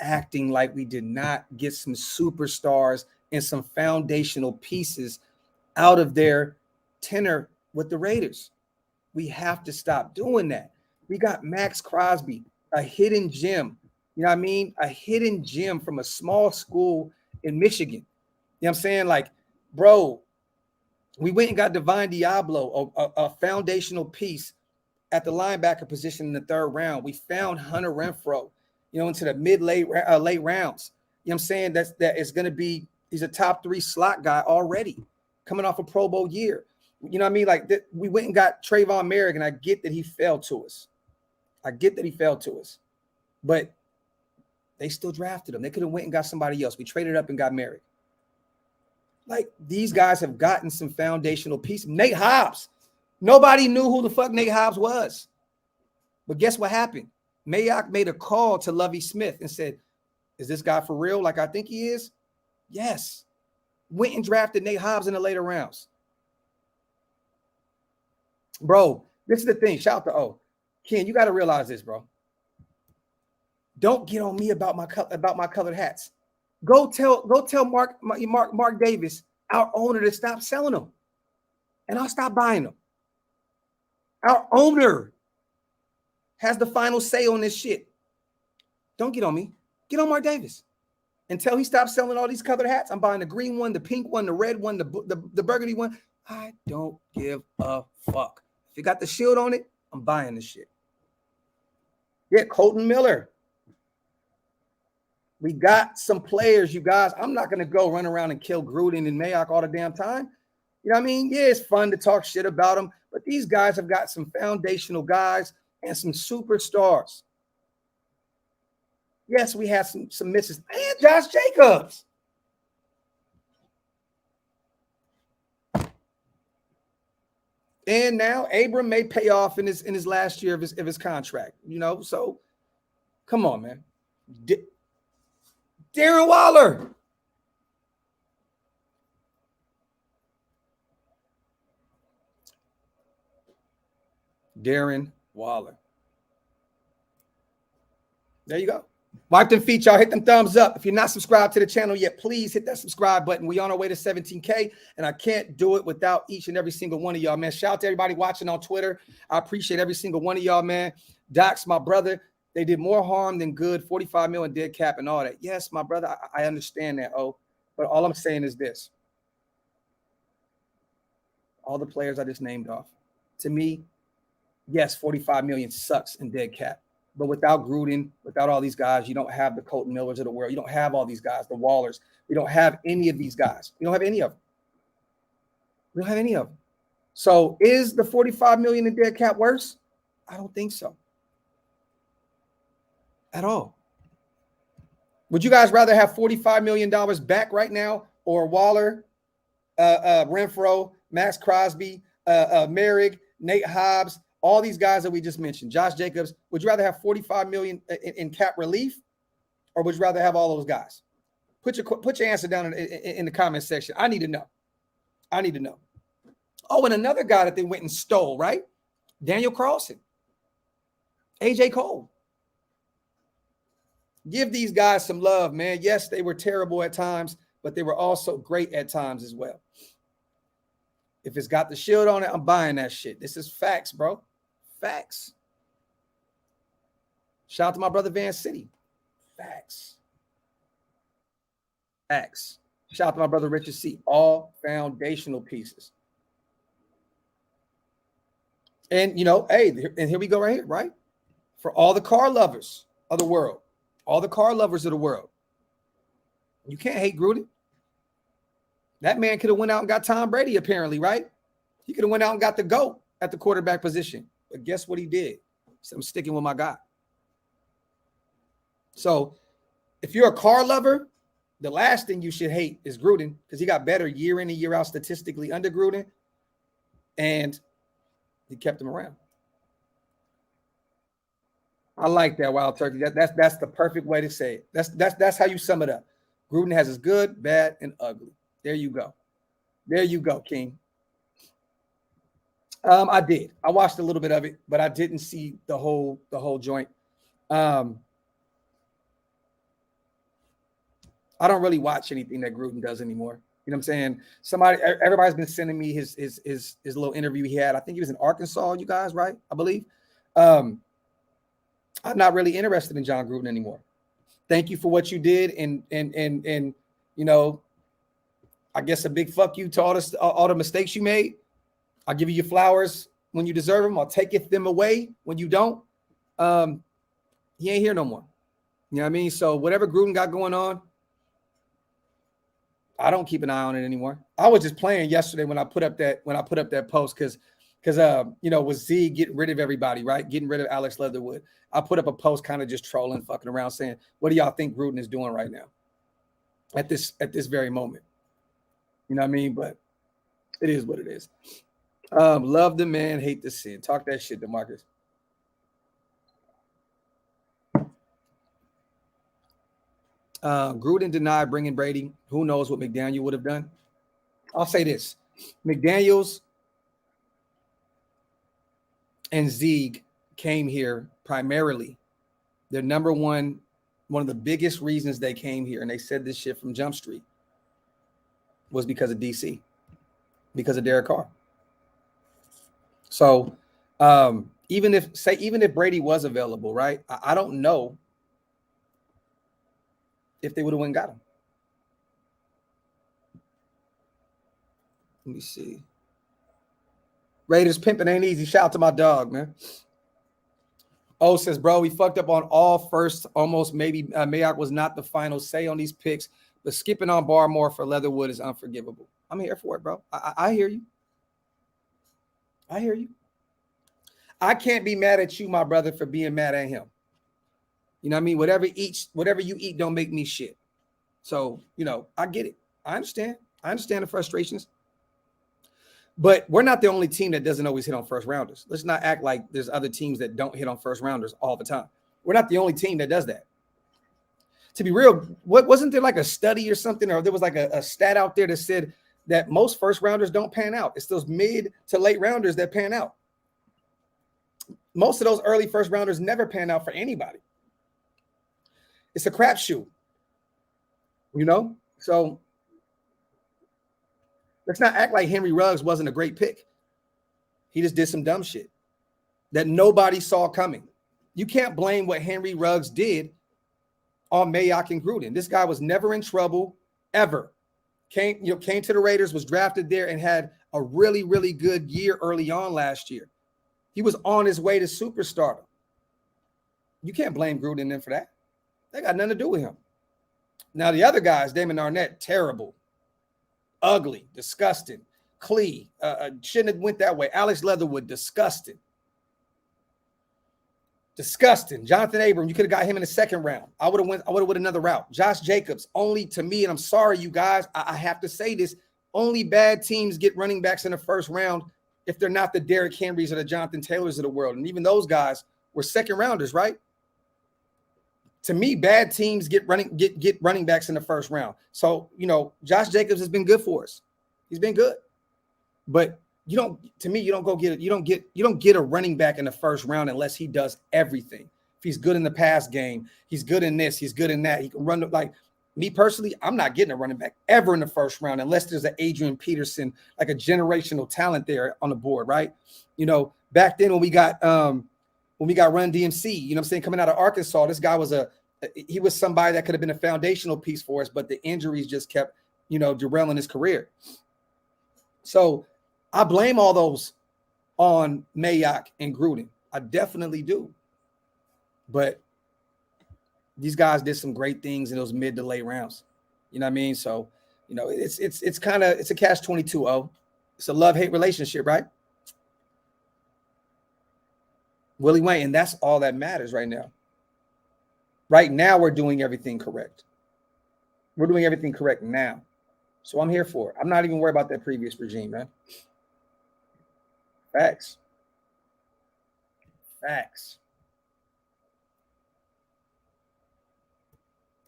acting like we did not get some superstars and some foundational pieces out of their tenure with the Raiders. We have to stop doing that. We got Max Crosby, a hidden gem. You know what I mean? A hidden gem from a small school in Michigan. You know what I'm saying? Like, bro, we went and got Divine Diablo, a foundational piece at the linebacker position in the third round. We found Hunter Renfrow, into the late rounds. You know what I'm saying? That is going to be, he's a top 3 slot guy already, coming off a Pro Bowl year. You know what I mean? Like, we went and got Trayvon Merrick, and I get that he fell to us. But they still drafted him. They could have went and got somebody else. We traded up and got Merrick. Like, these guys have gotten some foundational pieces. Nate Hobbs. Nobody knew who the fuck Nate Hobbs was. But guess what happened? Mayock made a call to Lovie Smith and said, is this guy for real like I think he is? Yes. Went and drafted Nate Hobbs in the later rounds. Bro, this is the thing. Shout out to Ken, you got to realize this, bro. Don't get on me about my colored hats. Go tell Mark Davis, our owner, to stop selling them. And I'll stop buying them. Our owner has the final say on this shit. Don't get on me. Get on Mark Davis. Until he stops selling all these colored hats, I'm buying the green one, the pink one, the red one, the burgundy one. I don't give a fuck. If you got the shield on it, I'm buying this shit. Yeah, Colton Miller. We got some players, you guys. I'm not going to go run around and kill Gruden and Mayock all the damn time. You know what I mean? Yeah, it's fun to talk shit about them, but these guys have got some foundational guys and some superstars. Yes, we had some misses. And Josh Jacobs. And now Abram may pay off in his last year of his contract. You know, so come on, man. Darren Waller. Darren Waller. There you go. Wipe them feet, y'all. Hit them thumbs up. If you're not subscribed to the channel yet, please hit that subscribe button. We on our way to 17K, and I can't do it without each and every single one of y'all, man. Shout out to everybody watching on Twitter. I appreciate every single one of y'all, man. Dox, my brother, they did more harm than good. 45 million dead cap and all that. Yes, my brother, I understand that, but all I'm saying is this. All the players I just named off. To me, yes, 45 million sucks in dead cap. But without Gruden, without all these guys, you don't have the Colton Millers of the world. You don't have all these guys, the Wallers. We don't have any of these guys. We don't have any of them. We don't have any of them. So is the 45 million in dead cap worse? I don't think so. At all. Would you guys rather have $45 million back right now, or Waller, Renfro, Max Crosby, Merrick, Nate Hobbs, all these guys that we just mentioned, Josh Jacobs? Would you rather have 45 million in cap relief, or would you rather have all those guys? Put your answer down in the comment section. I need to know. I need to know. Oh, and another guy that they went and stole, right? Daniel Carlson, AJ Cole. Give these guys some love, man. Yes, they were terrible at times, but they were also great at times as well. If it's got the shield on it, I'm buying that shit. This is facts, bro. Facts. Shout out to my brother Van City. Facts. Facts. Shout out to my brother Richard C. All foundational pieces. And, you know, hey, and here we go right here, right? For all the car lovers of the world, all the car lovers of the world, you can't hate Gruden. That man could have went out and got Tom Brady, apparently, right? He could have went out and got the GOAT at the quarterback position. But guess what he did? He said, I'm sticking with my guy. So if you're a car lover, the last thing you should hate is Gruden, because he got better year in and year out statistically under Gruden, and he kept him around. I like that, Wild Turkey. That's the perfect way to say it. That's how you sum it up. Gruden has his good, bad, and ugly. There you go. There you go, King. I did. I watched a little bit of it, but I didn't see the whole joint. I don't really watch anything that Gruden does anymore. You know what I'm saying? Everybody's been sending me his little interview he had. I think he was in Arkansas, you guys, right? I believe. I'm not really interested in John Gruden anymore. Thank you for what you did, and you know, I guess a big fuck you to all the mistakes you made. I'll give you your flowers when you deserve them. I'll take them away when you don't. He ain't here no more. You know what I mean? So whatever Gruden got going on, I don't keep an eye on it anymore. I was just playing yesterday when I put up that post because you know, with Z getting rid of everybody, right? Getting rid of Alex Leatherwood. I put up a post kind of just trolling, fucking around, saying, what do y'all think Gruden is doing right now at this very moment? You know what I mean? But it is what it is. Love the man, hate the sin. Talk that shit, DeMarcus. Gruden denied bringing Brady. Who knows what McDaniel would have done? I'll say this. McDaniels and Zieg came here primarily. Their number one of the biggest reasons they came here, and they said this shit from Jump Street, was because of DC, because of Derek Carr. So even if Brady was available, right? I don't know if they would have went and got him. Let me see. Raiders pimping ain't easy. Shout out to my dog, man. Oh, says, bro, we fucked up on all first. Almost maybe Mayock was not the final say on these picks, but skipping on Barmore for Leatherwood is unforgivable. I'm here for it, bro. I hear you. I hear you. I can't be mad at you, my brother, for being mad at him. You know what I mean? Whatever you eat don't make me shit. So, you know, I get it. I understand. I understand the frustrations. But we're not the only team that doesn't always hit on first rounders. Let's not act like there's other teams that don't hit on first rounders all the time. We're not the only team that does that. To be real, wasn't there like a study or something, or there was like a stat out there that said that most first rounders don't pan out? It's those mid to late rounders that pan out. Most of those early first rounders never pan out for anybody. It's a crapshoot, you know? So let's not act like Henry Ruggs wasn't a great pick. He just did some dumb shit that nobody saw coming. You can't blame what Henry Ruggs did on Mayock and Gruden. This guy was never in trouble, ever. Came to the Raiders, was drafted there, and had a really, really good year early on last year. He was on his way to superstardom. You can't blame Gruden and them for that. They got nothing to do with him. Now, the other guys, Damon Arnett, terrible. Ugly, disgusting. Clee, shouldn't have went that way. Alex Leatherwood, disgusting. Disgusting. Jonathan Abram, you could have got him in the second round. I would have went another route. Josh Jacobs, only to me, and I'm sorry, you guys, I have to say this, only bad teams get running backs in the first round if they're not the Derrick Henrys or the Jonathan Taylors of the world. And even those guys were second rounders, right? To me, bad teams get running backs in the first round. So, you know, Josh Jacobs has been good for us. He's been good. But you don't get a running back in the first round unless he does everything. If he's good in the pass game, he's good in this, he's good in that. He can run. Like me personally, I'm not getting a running back ever in the first round unless there's an Adrian Peterson, like a generational talent there on the board, right? You know, back then when we got Run DMC, you know what I'm saying, coming out of Arkansas, this guy was he was somebody that could have been a foundational piece for us, but the injuries just kept, you know, derailing his career. So I blame all those on Mayock and Gruden. I definitely do. But these guys did some great things in those mid to late rounds. You know what I mean? So, you know, it's a catch-22. Oh, it's a love-hate relationship, right? Willie Wayne, and that's all that matters right now. Right now, we're doing everything correct. We're doing everything correct now. So I'm here for it. I'm not even worried about that previous regime, man. Facts.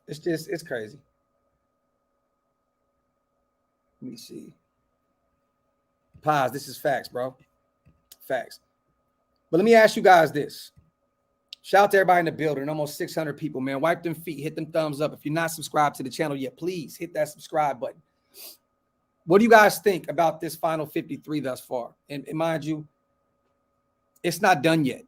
It's crazy. Let me see. Paz, this is facts, bro. Facts. But let me ask you guys this. Shout out to everybody in the building. Almost 600 people, man. Wipe them feet. Hit them thumbs up. If you're not subscribed to the channel yet, please hit that subscribe button. What do you guys think about this final 53 thus far? And mind you, it's not done yet.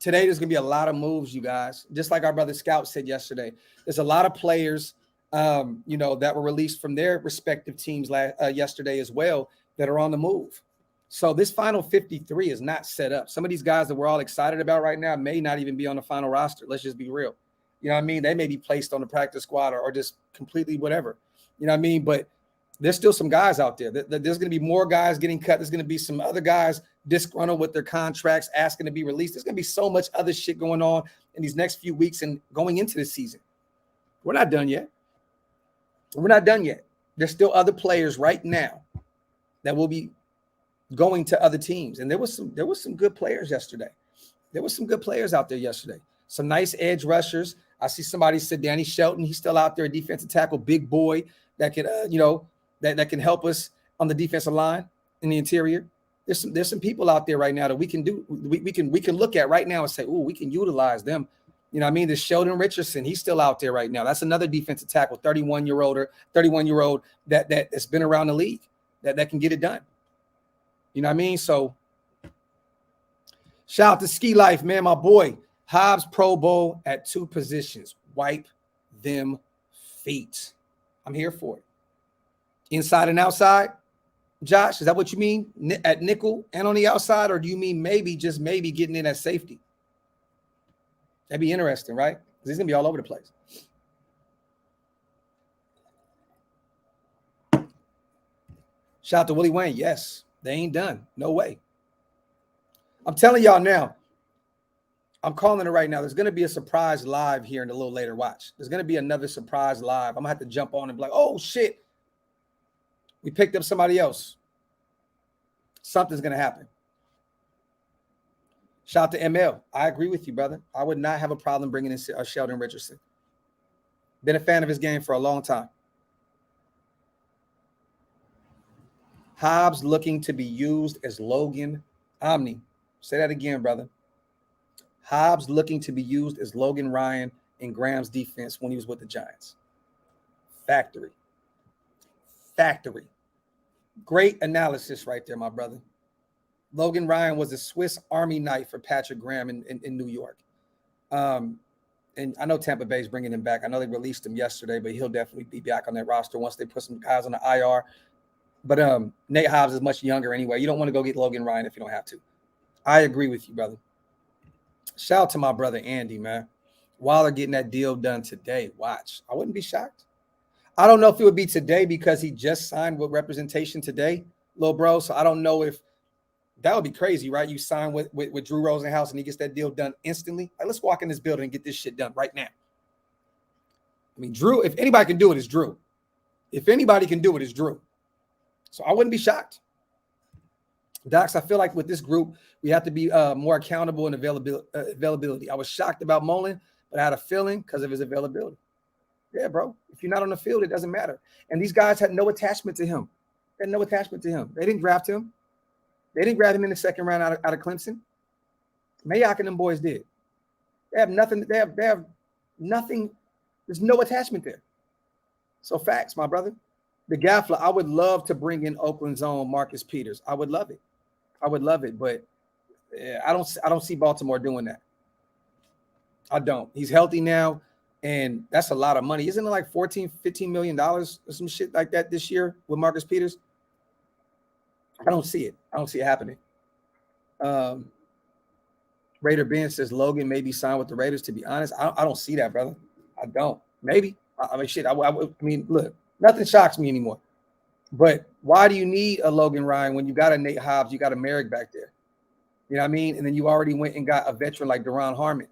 Today, there's going to be a lot of moves, you guys. Just like our brother Scout said yesterday, there's a lot of players, you know, that were released from their respective teams yesterday as well that are on the move. So this final 53 is not set up. Some of these guys that we're all excited about right now may not even be on the final roster. Let's just be real. You know what I mean? They may be placed on the practice squad or just completely whatever. You know what I mean? But there's still some guys out there. There's going to be more guys getting cut. There's going to be some other guys disgruntled with their contracts, asking to be released. There's going to be so much other shit going on in these next few weeks and going into the season. We're not done yet. There's still other players right now that will be going to other teams. And there was some good players yesterday. There was some good players out there yesterday. Some nice edge rushers. I see somebody said Danny Shelton. He's still out there, a defensive tackle, big boy that could, that can help us on the defensive line in the interior. There's some people out there right now that we can look at right now and say, oh, we can utilize them. You know what I mean? There's Sheldon Richardson. He's still out there right now. That's another defensive tackle, 31-year-old that's been around the league that can get it done. You know what I mean? So shout out to Ski Life, man. My boy, Hobbs Pro Bowl at 2 positions. Wipe them feet. I'm here for it. Inside and outside, Josh, is that what you mean at nickel and on the outside, or do you mean maybe, just maybe, getting in at safety? That'd be interesting, right? Because he's gonna be all over the place. Shout out to Willie Wayne. Yes, they ain't done. No way. I'm telling y'all now. I'm calling it right now. There's going to be a surprise live here in a little later. Watch. There's going to be another surprise live. I'm going to have to jump on and be like, oh, shit. We picked up somebody else. Something's going to happen. Shout out to ML. I agree with you, brother. I would not have a problem bringing in Sheldon Richardson. Been a fan of his game for a long time. Hobbs looking to be used as Logan Omni. Say that again, brother. Hobbs looking to be used as Logan Ryan in Graham's defense when he was with the Giants. Factory. Great analysis right there, my brother. Logan Ryan was a Swiss Army knife for Patrick Graham in New York. And I know Tampa Bay's bringing him back. I know they released him yesterday, but he'll definitely be back on that roster once they put some guys on the IR. But Nate Hobbs is much younger anyway. You don't want to go get Logan Ryan if you don't have to. I agree with you, brother. Shout out to my brother Andy, man. Waller getting that deal done today. Watch. I wouldn't be shocked. I don't know if it would be today because he just signed with representation today, little bro. So I don't know if that would be crazy, right? You sign with Drew Rosenhaus and he gets that deal done instantly. Like, let's walk in this building and get this shit done right now. I mean, Drew, if anybody can do it, it's Drew. If anybody can do it, it's Drew. So I wouldn't be shocked. Docs, I feel like with this group, we have to be more accountable in availability. I was shocked about Mullen, but I had a feeling because of his availability. Yeah, bro. If you're not on the field, it doesn't matter. And these guys had no attachment to him. They didn't draft him. They didn't grab him in the second round out of Clemson. Mayock and them boys did. They have nothing. They have nothing. There's no attachment there. So facts, my brother. The Gaffler, I would love to bring in Oakland's own Marcus Peters. I would love it, but I don't see Baltimore doing that. I don't. He's healthy now, and that's a lot of money. Isn't it like $14-15 million or some shit like that this year with Marcus Peters? I don't see it. I don't see it happening. Raider Ben says Logan may be signed with the Raiders. To be honest, I don't see that, brother. I don't. Maybe. I mean, shit. I mean, look. Nothing shocks me anymore. But why do you need a Logan Ryan when you got a Nate Hobbs, you got a Merrick back there? You know what I mean? And then you already went and got a veteran like Deron Harmon.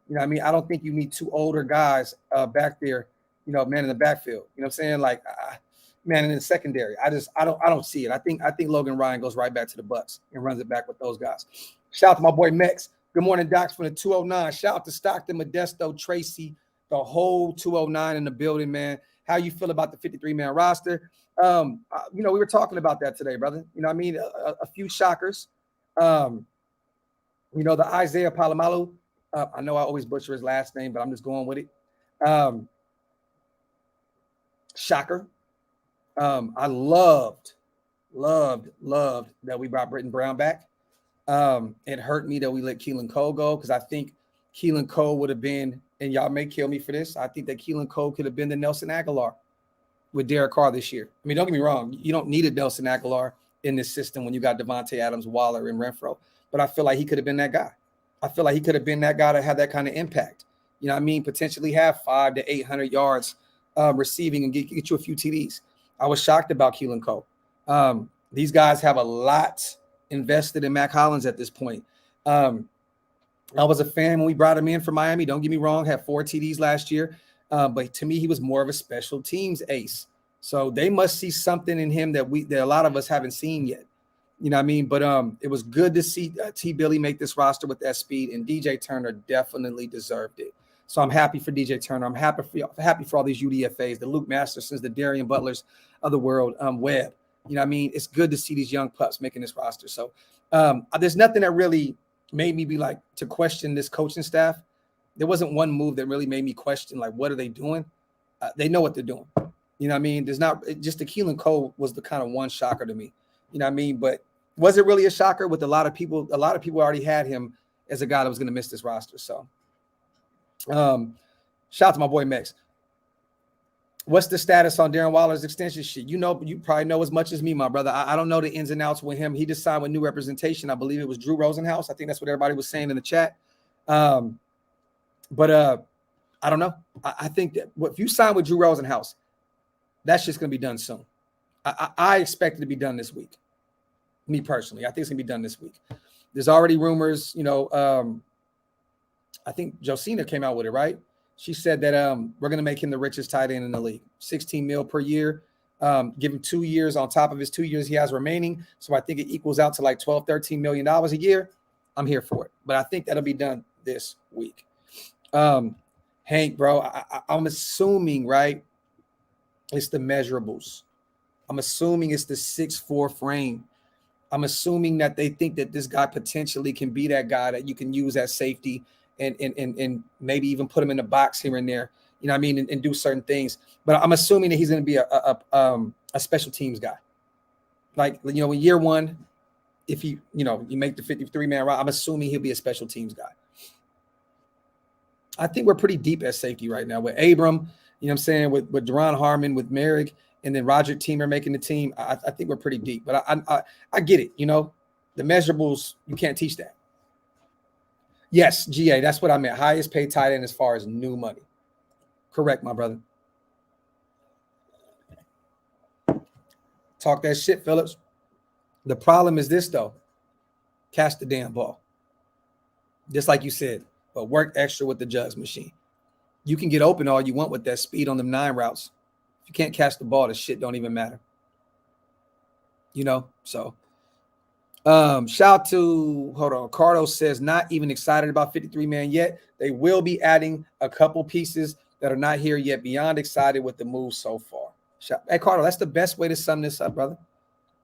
You know what I mean? I don't think you need two older guys back there, you know, man in the backfield. You know what I'm saying? Like, man in the secondary. I don't see it. I think Logan Ryan goes right back to the Bucs and runs it back with those guys. Shout out to my boy Mex. Good morning, Docs, from the 209. Shout out to Stockton, Modesto, Tracy, the whole 209 in the building, man. How you feel about the 53-man roster? You know, we were talking about that today, brother. You know what I mean? A few shockers. You know, the Isaiah Palomalu. I know I always butcher his last name, but I'm just going with it. Shocker. I loved that we brought Britton Brown back. It hurt me that we let Keelan Cole go because I think Keelan Cole would have been, and y'all may kill me for this, I think that Keelan Cole could have been the Nelson Aguilar with Derek Carr this year. I mean, don't get me wrong. You don't need a Nelson Aguilar in this system when you got Devontae Adams, Waller, and Renfro. But I feel like he could have been that guy. I feel like he could have been that guy to have that kind of impact. You know what I mean? Potentially have 500 to 800 yards receiving and get you a few TDs. I was shocked about Keelan Cole. These guys have a lot invested in Mac Hollins at this point. I was a fan when we brought him in from Miami. Don't get me wrong, had 4 TDs last year. But to me, he was more of a special teams ace. So they must see something in him that a lot of us haven't seen yet. You know what I mean? But it was good to see T. Billy make this roster with that speed, and DJ Turner definitely deserved it. So I'm happy for DJ Turner. I'm happy for all these UDFAs, the Luke Mastersons, the Darian Butlers of the world, Webb. You know what I mean? It's good to see these young pups making this roster. So there's nothing that really made me be like to question this coaching staff. There wasn't one move that really made me question, like, what are they doing? They know what they're doing. You know what I mean? There's not just the Keelan Cole was the kind of one shocker to me. You know what I mean? But was it really a shocker with a lot of people? A lot of people already had him as a guy that was going to miss this roster. So shout out to my boy Mex. What's the status on Darren Waller's extension shit? You know, you probably know as much as me, my brother. I don't know the ins and outs with him. He just signed with new representation. I believe it was Drew Rosenhaus. I think that's what everybody was saying in the chat. But I don't know. I think that if you sign with Drew Rosenhaus, that's just going to be done soon. I expect it to be done this week. Me personally, I think it's going to be done this week. There's already rumors, you know, I think Josina came out with it, right? She said that we're going to make him the richest tight end in the league. 16 mil per year. Give him 2 years on top of his 2 years he has remaining. So I think it equals out to like $12, $13 million a year. I'm here for it. But I think that'll be done this week. Hank, bro, I'm assuming, right, it's the measurables. I'm assuming it's the 6'4" frame. I'm assuming that they think that this guy potentially can be that guy that you can use as safety and maybe even put him in the box here and there, you know what I mean, and do certain things. But I'm assuming that he's going to be a special teams guy. Like, you know, in year one, if you make the 53-man route, I'm assuming he'll be a special teams guy. I think we're pretty deep at safety right now with Abram, you know what I'm saying, with Deron Harmon, with Merrick, and then Roger Teamer making the team. I think we're pretty deep. But I get it, you know. The measurables, you can't teach that. Yes, GA, that's what I meant. Highest paid tight end as far as new money. Correct, my brother. Talk that shit, Phillips. The problem is this, though. Catch the damn ball. Just like you said, but work extra with the jugs machine. You can get open all you want with that speed on them 9 routes. If you can't catch the ball, the shit don't even matter. You know, so shout to, hold on, Cardo says not even excited about 53-man yet. They will be adding a couple pieces that are not here yet. Beyond excited with the move so far. Hey, Cardo, that's the best way to sum this up, brother.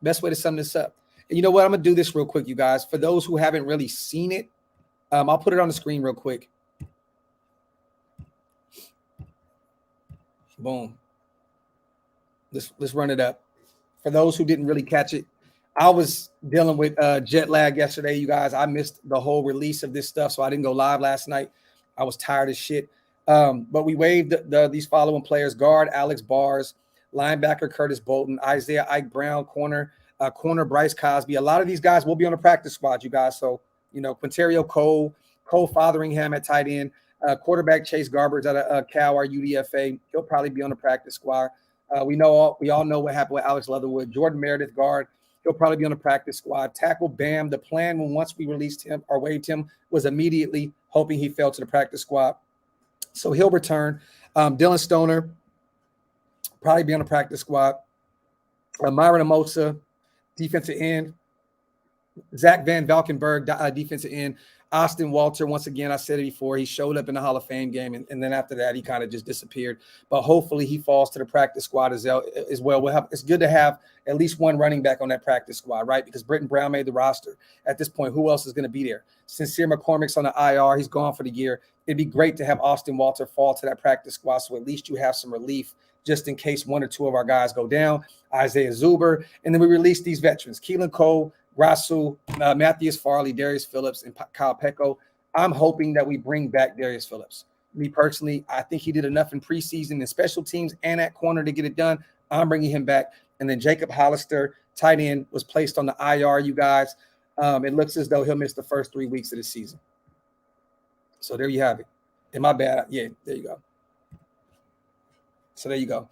Best way to sum this up. And you know what? I'm going to do this real quick, you guys. For those who haven't really seen it, I'll put it on the screen real quick. Boom. Let's run it up. For those who didn't really catch it, I was dealing with jet lag yesterday, you guys. I missed the whole release of this stuff, so I didn't go live last night. I was tired as shit. But we waived these following players: guard Alex Bars, linebacker Curtis Bolton, Isaiah Ike Brown, corner Bryce Cosby. A lot of these guys will be on the practice squad, you guys. So, you know, Quinterio Cole Fotheringham at tight end, quarterback Chase Garbers out of Cal or UDFA. He'll probably be on the practice squad. We all know what happened with Alex Leatherwood. Jordan Meredith, guard. He'll probably be on the practice squad. Tackle Bam. The plan once we released him or waived him was immediately hoping he fell to the practice squad. So he'll return. Dylan Stoner, probably be on the practice squad. Myron Amosa, defensive end. Zach Van Valkenburg, defensive end. Austin Walter, once again, I said it before, he showed up in the Hall of Fame game, and then after that, he kind of just disappeared. But hopefully he falls to the practice squad as well. It's good to have at least one running back on that practice squad, right? Because Britton Brown made the roster. At this point, who else is going to be there? Sincere McCormick's on the IR. He's gone for the year. It'd be great to have Austin Walter fall to that practice squad, so at least you have some relief just in case one or two of our guys go down. Isaiah Zuber. And then we release these veterans, Keelan Cole, Grasu, Matthias Farley, Darius Phillips, and Kyle Pecco. I'm hoping that we bring back Darius Phillips. Me personally, I think he did enough in preseason and special teams and at corner to get it done. I'm bringing him back. And then Jacob Hollister, tight end, was placed on the IR, you guys. It looks as though he'll miss the first 3 weeks of the season. So there you have it. And my bad. Yeah, there you go. So there you go.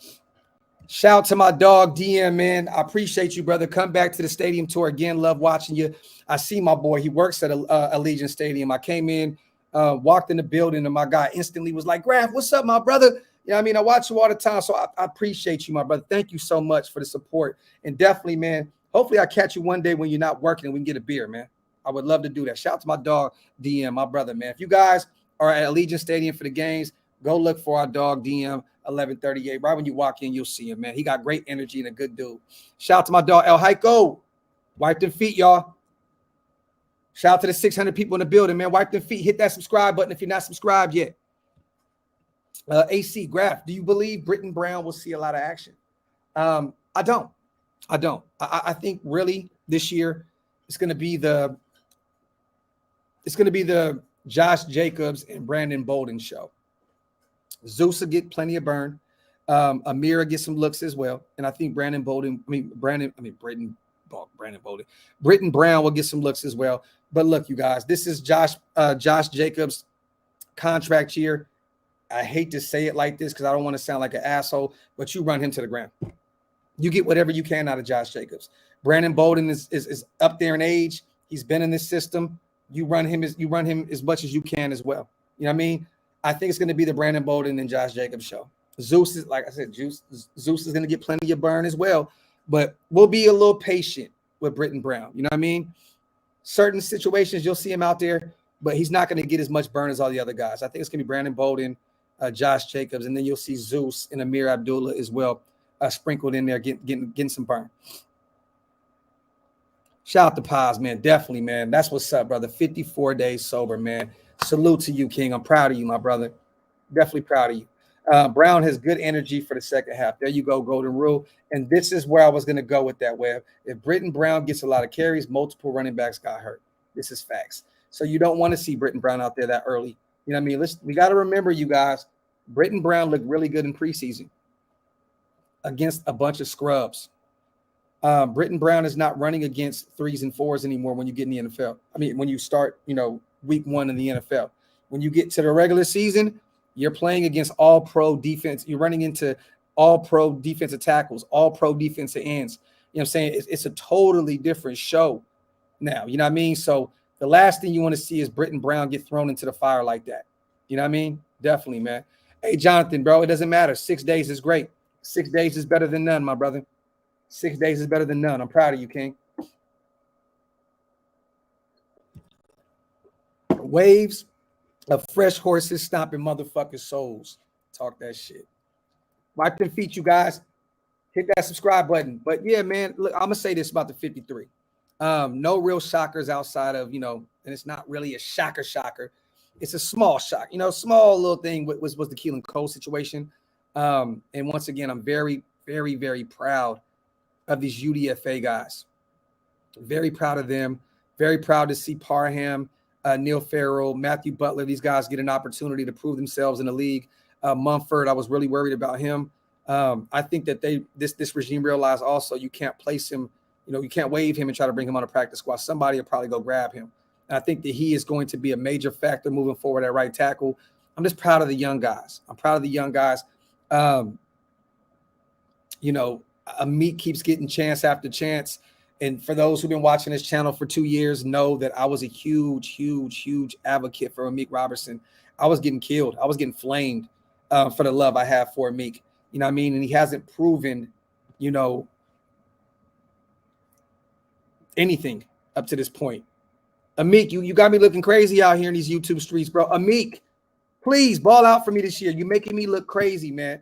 Shout out to my dog, DM, man. I appreciate you, brother. Come back to the stadium tour again. Love watching you. I see my boy. He works at Allegiant Stadium. I came in, walked in the building, and my guy instantly was like, Graphk, what's up, my brother? You know what I mean? I watch you all the time, so I appreciate you, my brother. Thank you so much for the support. And definitely, man, hopefully I catch you one day when you're not working and we can get a beer, man. I would love to do that. Shout out to my dog, DM, my brother, man. If you guys are at Allegiant Stadium for the games, go look for our dog, DM, 1138. Right when you walk in, you'll see him, man. He got great energy and a good dude. Shout out to my dog, El Heiko. Wipe them feet, y'all. Shout out to the 600 people in the building, man. Wipe them feet. Hit that subscribe button if you're not subscribed yet. AC Graphk, do you believe Britton Brown will see a lot of action? I don't. I think really this year it's going to be the Josh Jacobs and Brandon Bolden show. Zeus will get plenty of burn. Amira gets some looks as well. And I think Britton Brown will get some looks as well. But look, you guys, this is Josh Jacobs' contract year. I hate to say it like this because I don't want to sound like an asshole, but you run him to the ground. You get whatever you can out of Josh Jacobs. Brandon Bolden is up there in age. He's been in this system. You run him as much as you can as well. You know what I mean? I think it's going to be the Brandon Bolden and Josh Jacobs show. Zeus is, like I said, Zeus is going to get plenty of burn as well, but we'll be a little patient with Britton Brown. You know what I mean? Certain situations you'll see him out there, but he's not going to get as much burn as all the other guys. I think it's going to be Brandon Bolden, Josh Jacobs, and then you'll see Zeus and Amir Abdullah as well, sprinkled in there, getting some burn. Shout out to Paz, man. Definitely, man. That's what's up, brother. 54 days sober, man. Salute to you, King. I'm proud of you, my brother. Definitely proud of you. Brown has good energy for the second half. There you go, golden rule. And this is where I was going to go with that, Webb. If Britton Brown gets a lot of carries, multiple running backs got hurt. This is facts. So you don't want to see Britton Brown out there that early. You know what I mean? We got to remember, you guys, Britton Brown looked really good in preseason against a bunch of scrubs. Britton Brown is not running against 3s and 4s anymore when you get in the NFL. I mean, when you start, week 1 in the NFL. When you get to the regular season, you're playing against all-pro defense. You're running into all-pro defensive tackles, all-pro defensive ends. You know what I'm saying? It's a totally different show now. You know what I mean? So the last thing you want to see is Britton Brown get thrown into the fire like that. You know what I mean? Definitely, man. Hey, Jonathan, bro, it doesn't matter. 6 days is great. 6 days is better than none, my brother. 6 days is better than none. I'm proud of you, King. Waves of fresh horses stomping motherfucking souls. Talk that shit. Wipe them feet, you guys. Hit that subscribe button. But yeah, man, look, I'm gonna say this about the 53. No real shockers outside of, and it's not really a shocker. It's a small shock, small little thing was the Keelan Cole situation. And once again, I'm very, very, very proud of these UDFA guys. Very proud of them. Very proud to see Parham, Neil Farrell, Matthew Butler, these guys get an opportunity to prove themselves in the league. Mumford, I was really worried about him. I think that this regime realized also you can't place him, you can't waive him and try to bring him on a practice squad. Somebody will probably go grab him. And I think that he is going to be a major factor moving forward at right tackle. I'm just proud of the young guys. Amit keeps getting chance after chance. And for those who've been watching this channel for 2 years know that I was a huge, huge, huge advocate for Amik Robertson. I was getting killed. I was getting flamed for the love I have for Amik. You know what I mean? And he hasn't proven, anything up to this point. Amik, you got me looking crazy out here in these YouTube streets, bro. Amik, please ball out for me this year. You're making me look crazy, man.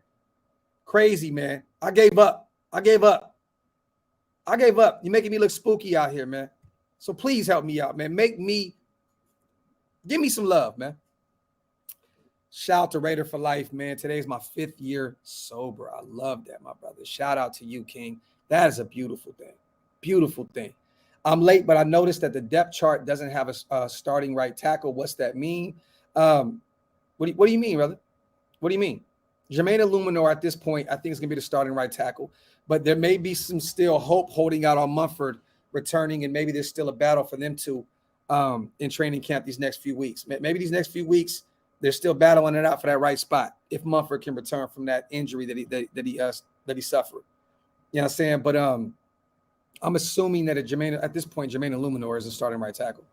Crazy, man. I gave up. You're making me look spooky out here, man. So please help me out, man. Give me some love, man. Shout out to Raider for life, man. Today's my 5th year sober. I love that, my brother. Shout out to you, King. That is a beautiful thing. Beautiful thing. I'm late, but I noticed that the depth chart doesn't have a starting right tackle. What's that mean? What do you mean, brother? What do you mean? Jermaine Illuminor at this point, I think is going to be the starting right tackle. But there may be some still hope holding out on Mumford returning, and maybe there's still a battle for them to in training camp these next few weeks. Maybe these next few weeks they're still battling it out for that right spot if Mumford can return from that injury that he suffered. You know what I'm saying? But I'm assuming that at this point Jermaine Illuminor is the starting right tackle.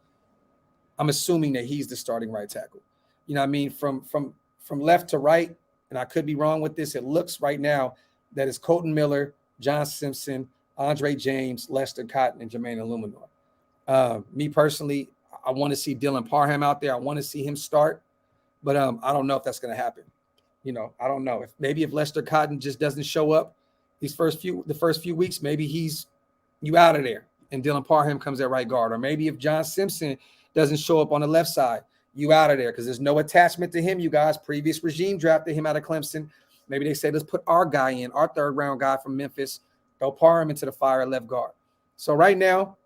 I'm assuming that he's the starting right tackle. You know what I mean? From left to right, and I could be wrong with this. It looks right now that it's Colton Miller, John Simpson, Andre James, Lester Cotton, and Jermaine Illuminor. Me personally, I want to see Dylan Parham out there. I want to see him start, but I don't know if that's going to happen. I don't know. If Lester Cotton just doesn't show up the first few weeks, maybe you out of there, and Dylan Parham comes at right guard. Or maybe if John Simpson doesn't show up on the left side, you out of there because there's no attachment to him, you guys. Previous regime drafted him out of Clemson. Maybe they say, let's put our guy in, our 3rd round guy from Memphis, throw Parham into the fire at left guard. So right now,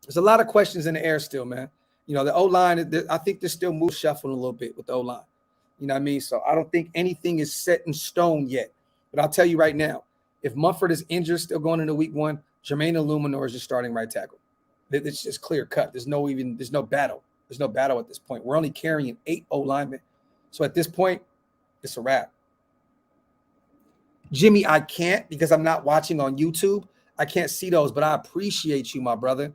there's a lot of questions in the air still, man. The O-line, I think there's still shuffling a little bit with the O-line. You know what I mean? So I don't think anything is set in stone yet. But I'll tell you right now, if Mumford is injured, still going into week 1, Jermaine Illuminor is your starting right tackle. It's just clear cut. There's no battle. There's no battle at this point. We're only carrying 8 O linemen. So at this point, it's a wrap. Jimmy, I can't because I'm not watching on YouTube. I can't see those, but I appreciate you, my brother.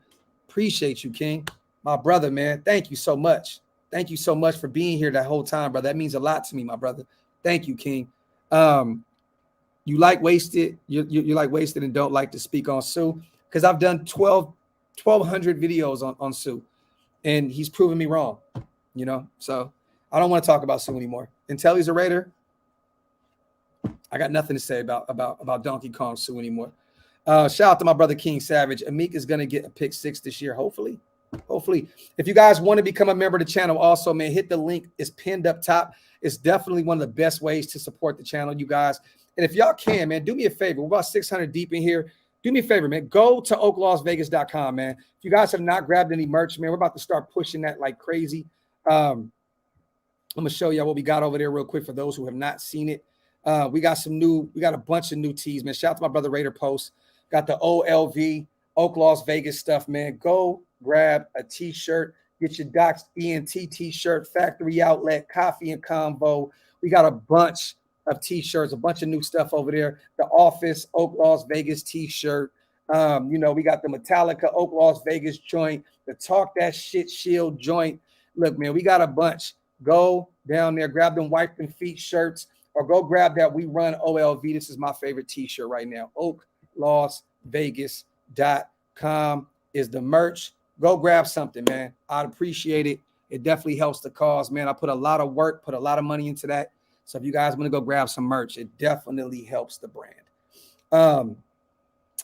Appreciate you, King. My brother, man. Thank you so much. Thank you so much for being here that whole time, brother. That means a lot to me, my brother. Thank you, King. You like Wasted. You like Wasted and don't like to speak on Sue because I've done 1,200 videos on Sue, and he's proven me wrong, you know? So I don't want to talk about Sue anymore. Until he's a Raider, I got nothing to say about Donkey Kong Sue anymore. Shout out to my brother King Savage. Amik is going to get a pick 6 this year, hopefully. Hopefully. If you guys want to become a member of the channel also, man, hit the link. It's pinned up top. It's definitely one of the best ways to support the channel, you guys. And if y'all can, man, do me a favor. We're about 600 deep in here. Do me a favor, man. Go to Oaklosvegas.com, man. If you guys have not grabbed any merch, man, we're about to start pushing that like crazy. I'm going to show y'all what we got over there real quick for those who have not seen it. We got a bunch of new tees, man. Shout out to my brother Raider Post. Got the OLV, Oaklosvegas stuff, man. Go grab a t-shirt. Get your DOX ENT t-shirt, factory outlet, coffee and convo. We got a bunch of t-shirts, a bunch of new stuff over there. The Office Oaklosvegas t-shirt. You know, we got the Metallica Oaklosvegas joint, the Talk That Shit Shield joint. Look, man, we got a bunch. Go down there, grab them Wipe Them Feet shirts, or go grab that We Run OLV. This is my favorite t-shirt right now. Oaklosvegas.com is the merch. Go grab something, man. I'd appreciate it. It definitely helps the cause, man. I put a lot of work, put a lot of money into that. So if you guys want to go grab some merch, it definitely helps the brand.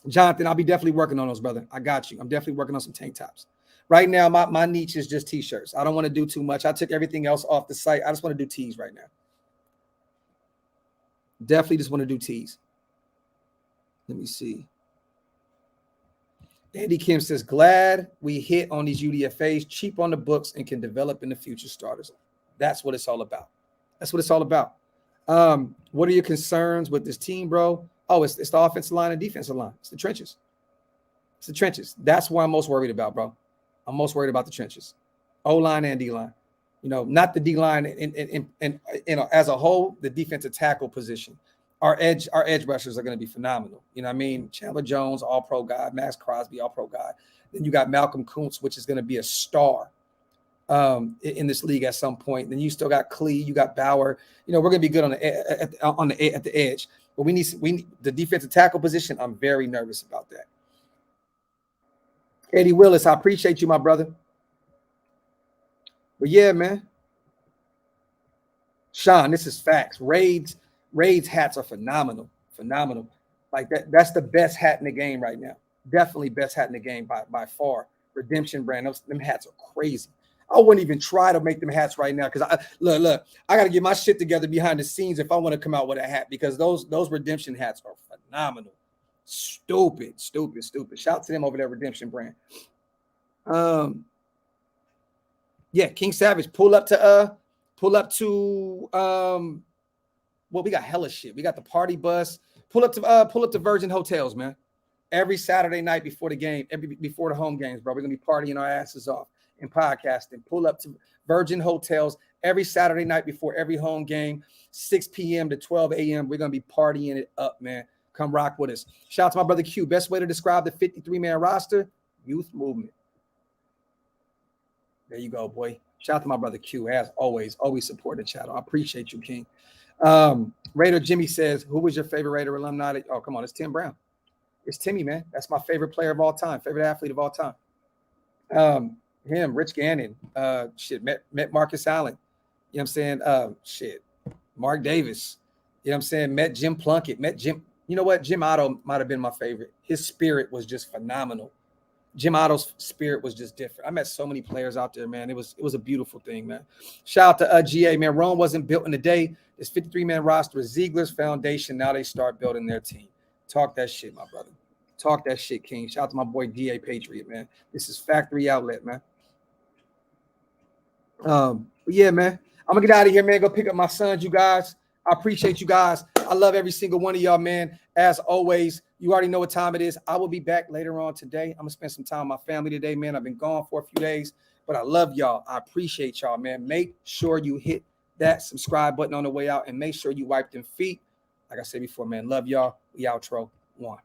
Jonathan, I'll be definitely working on those, brother. I got you. I'm definitely working on some tank tops. Right now, my niche is just t-shirts. I don't want to do too much. I took everything else off the site. I just want to do tees right now. Definitely just want to do tees. Let me see. Andy Kim says, glad we hit on these UDFAs, cheap on the books, and can develop into future starters. That's what it's all about. That's what it's all about. What are your concerns with this team, bro? Oh, it's the offensive line and defensive line. It's the trenches. It's the trenches. That's what I'm most worried about, bro. I'm most worried about the trenches. O-line and D-line. You know, not the D-line and you know, as a whole, the defensive tackle position. Our edge rushers are going to be phenomenal. You know what I mean? Chandler Jones, all-pro guy. Max Crosby, all-pro guy. Then you got Malcolm Kuntz, which is going to be a star in this league at some point. Then you still got Klee, you got Bauer. You know, we're going to be good at the edge. But we need the defensive tackle position. I'm very nervous about that. Eddie Willis, I appreciate you, my brother. But yeah, man. Sean, this is facts. Raid's hats are phenomenal. Phenomenal. Like that's the best hat in the game right now. Definitely best hat in the game by far. Redemption brand. Them hats are crazy. I wouldn't even try to make them hats right now because look, I got to get my shit together behind the scenes if I want to come out with a hat because those Redemption hats are phenomenal. Stupid. Shout out to them over there, Redemption brand. Yeah, King Savage, pull up to well, we got hella shit. We got the party bus. Pull up to Virgin Hotels, man. Every Saturday night before the game, before the home games, bro. We're gonna be partying our asses off and podcasting. Pull up to Virgin Hotels every Saturday night before every home game, 6 p.m. to 12 a.m. We're gonna be partying it up, man. Come rock with us. Shout out to my brother Q. Best way to describe the 53-man roster: youth movement. There you go, boy. Shout out to my brother Q. As always support the channel. I appreciate you, King. Raider Jimmy says, who was your favorite Raider alumni? Oh, come on, it's Tim Brown. It's Timmy, man. That's my favorite player of all time, favorite athlete of all time. Him, Rich Gannon, met Marcus Allen. You know what I'm saying? Mark Davis. You know what I'm saying? Met Jim Plunkett, met Jim. You know what? Jim Otto might have been my favorite. His spirit was just phenomenal. Jim Otto's spirit was just different. I met so many players out there, man. It was a beautiful thing, man. Shout out to GA, man. Rome wasn't built in a day. This 53-man roster is Ziegler's foundation. Now they start building their team. Talk that shit, my brother. Talk that shit, King. Shout out to my boy DA Patriot, man. This is Factory Outlet, man. But yeah, man. I'm gonna get out of here, man. Go pick up my sons, you guys. I appreciate you guys. I love every single one of y'all, man. As always, you already know what time it is. I will be back later on today. I'm going to spend some time with my family today, man. I've been gone for a few days, but I love y'all. I appreciate y'all, man. Make sure you hit that subscribe button on the way out and make sure you wipe them feet. Like I said before, man, love y'all. We outro 1.